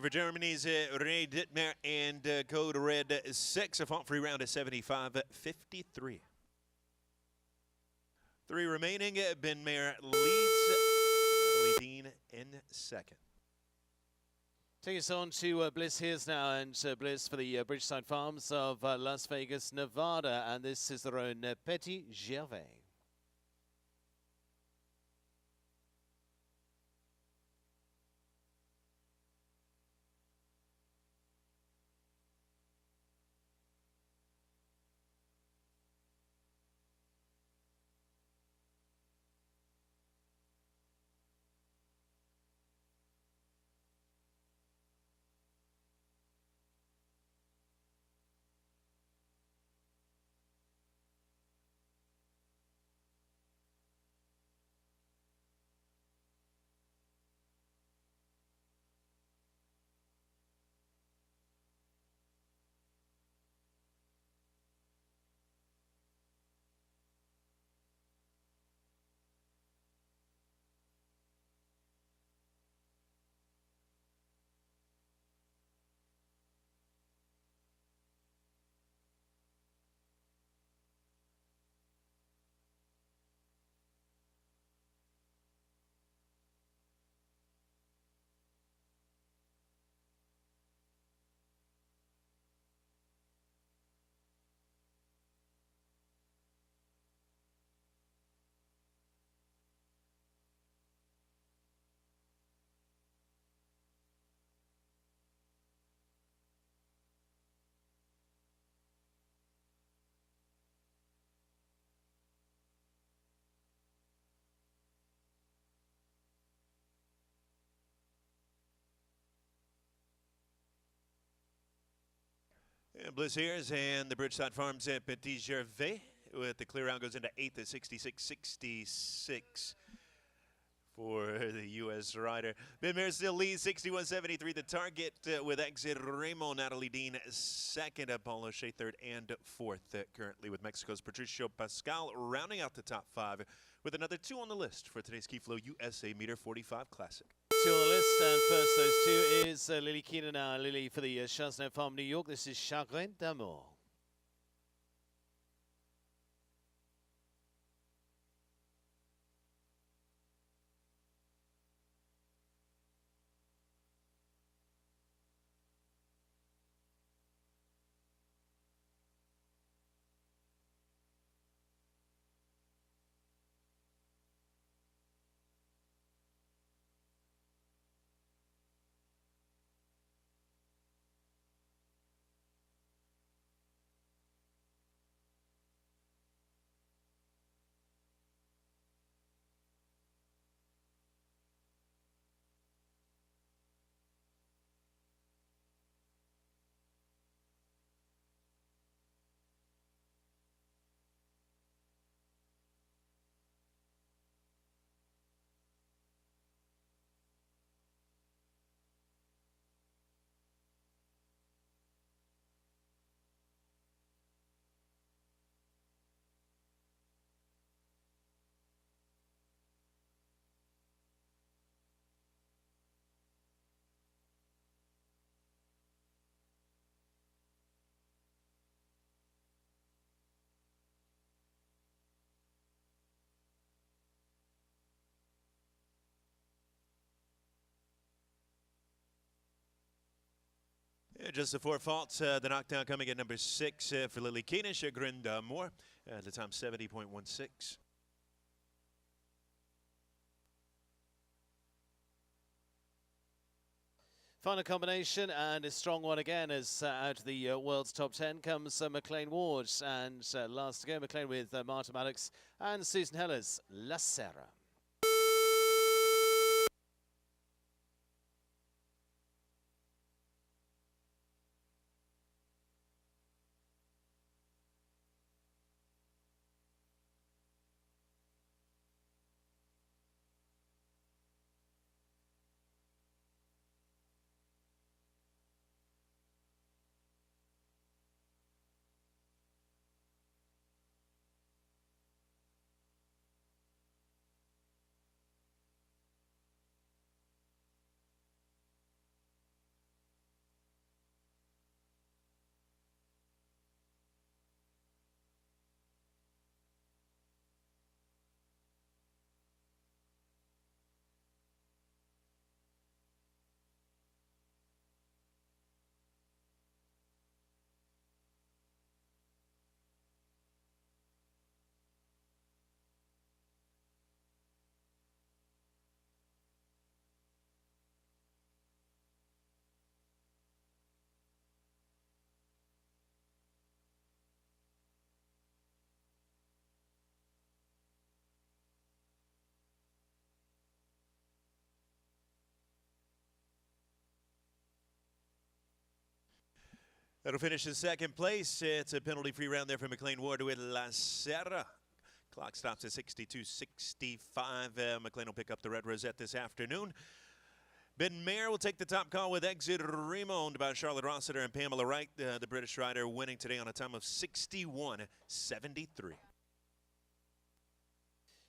For Germany's René Dittmer and Code Red 6, a fought free round of 75-53. 3 remaining. Ben Mayer leads. Natalie Dean in second. Take us on to Bliss Here's now, and Bliss for the Bridgeside Farms of Las Vegas, Nevada, and this is their own Petit Gervais. And Bliss Here's and the Bridgeside Farms at Petit Gervais with the clear round goes into 8th at 66-66 for the U.S. rider. Ben Mayer still leads 61-73. The target with Exit Remo, Natalie Dean second, Paul O'Shea third and fourth currently, with Mexico's Patricio Pascal rounding out the top 5 with another 2 on the list for today's Key Flow USA Meter 45 Classic. 2 on the list, and first those 2 is Lily Keenan now. Lily for the Chasnet Farm, New York. This is Chagrin d'Amour. Yeah, just the 4 faults. The knockdown coming at number 6 for Lily Keenish, Grinda Moore. The time 70.16. Final combination, and a strong one again, as out of the world's top 10 comes McLean Ward. And last to go, McLean with Marta Maddox and Susan Hellers, La Serra. That'll finish in second place. It's a penalty-free round there for McLean Ward with La Serra. Clock stops at 62:65. McLean will pick up the red rosette this afternoon. Ben Mayer will take the top call with Exit Remo, owned by Charlotte Rossiter and Pamela Wright. The British rider winning today on a time of 61:73.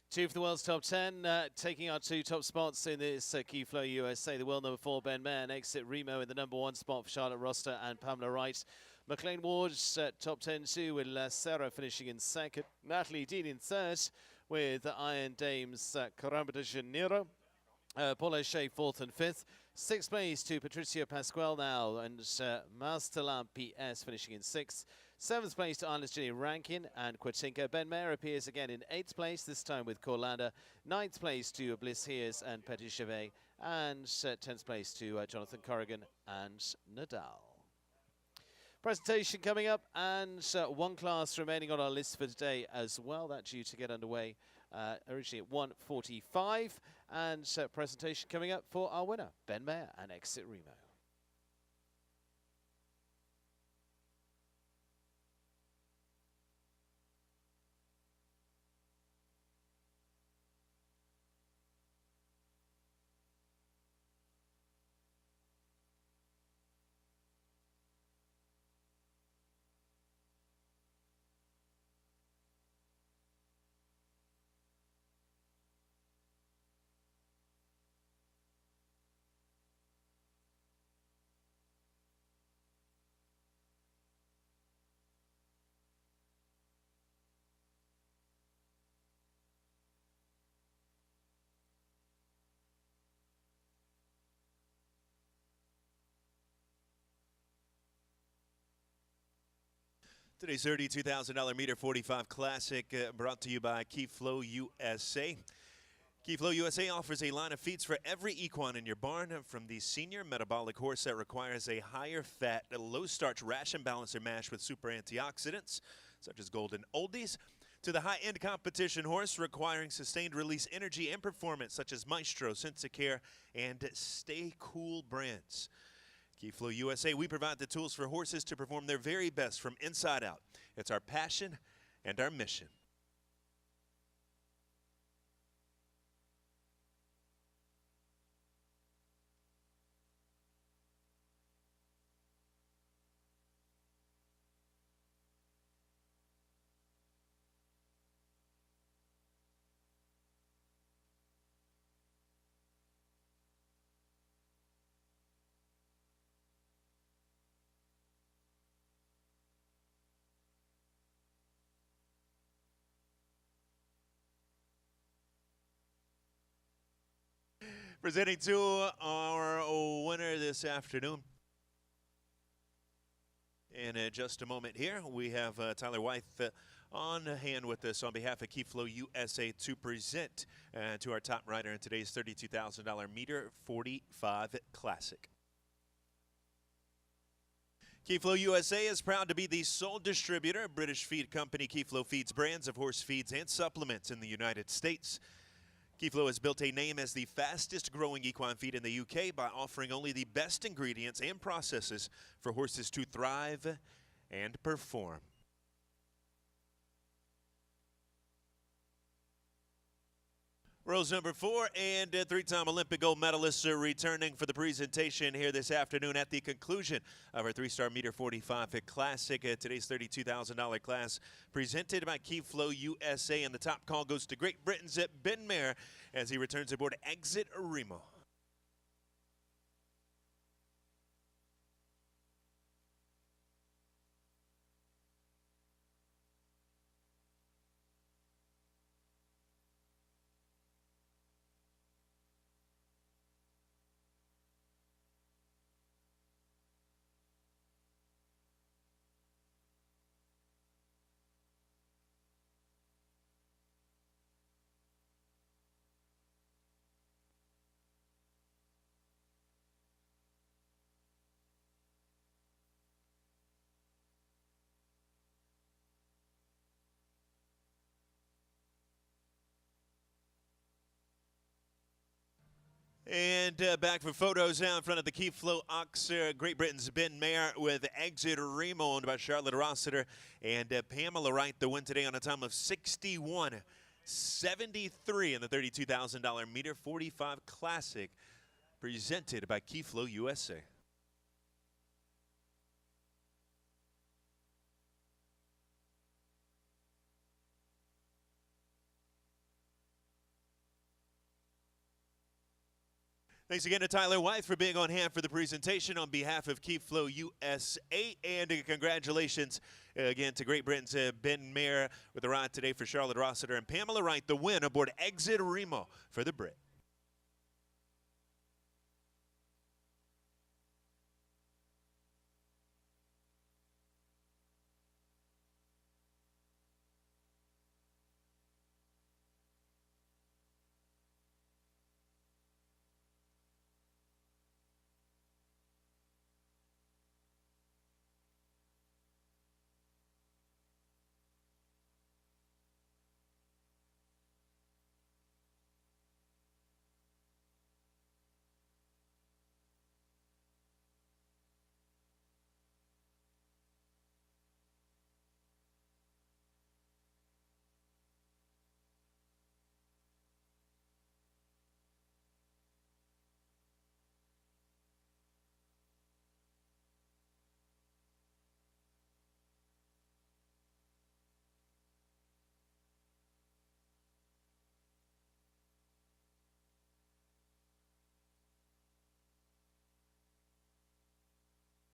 2 for the world's top 10, taking our 2 top spots in this Key Flow USA. The world number 4, Ben Mayer, and Exit Remo in the number 1 spot for Charlotte Roster and Pamela Wright. McLean Ward's top 10 too, with La Serra finishing in second. Natalie Dean in third, with Iron Dames Caramba de Janeiro. Paul O'Shea 4th and 5th. 6th place to Patricia Pasquale now, and Masterland PS finishing in 6th. 7th place to Island's Jenny Rankin and Quatinka. Ben Mayer appears again in 8th place, this time with Corlanda. 9th place to Bliss Hears and Petit Chevet. And 10th place to Jonathan Corrigan and Nadal. Presentation coming up, and 1 class remaining on our list for today as well. That's due to get underway originally at 1:45. And presentation coming up for our winner, Ben Mayer and Exit Remo. Today's $32,000 meter 45 Classic brought to you by Key Flow USA. Key Flow USA offers a line of feeds for every equine in your barn, from the senior metabolic horse that requires a higher fat, low starch ration balancer mash with super antioxidants, such as Golden Oldies, to the high-end competition horse requiring sustained release energy and performance, such as Maestro, Sensicare, and Stay Cool brands. Key Flow USA, we provide the tools for horses to perform their very best from inside out. It's our passion and our mission. Presenting to our winner this afternoon, In just a moment here, we have Tyler Wythe on hand with us on behalf of Keyflow USA to present to our top rider in today's $32,000 meter 45 Classic. Keyflow USA is proud to be the sole distributor of British feed company Keyflow Feeds brands of horse feeds and supplements in the United States. Keyflow has built a name as the fastest growing equine feed in the UK by offering only the best ingredients and processes for horses to thrive and perform. Rows number 4 and three-time Olympic gold medalists are returning for the presentation here this afternoon at the conclusion of our three-star meter 45 Classic. Today's $32,000 class presented by Keyflow USA, and the top call goes to Great Britain's Ben Mayer as he returns aboard Exit Remo. And back for photos now in front of the Keyflow Ox, Great Britain's Ben Mayer with Exit Remo, owned by Charlotte Rossiter and Pamela Wright. The win today on a time of 61.73 in the $32,000 meter 45 Classic, presented by Keyflow USA. Thanks again to Tyler Wythe for being on hand for the presentation on behalf of Keyflow USA, and congratulations again to Great Britain's Ben Mayer with the ride today for Charlotte Rossiter and Pamela Wright, the win aboard Exit Remo for the Brit.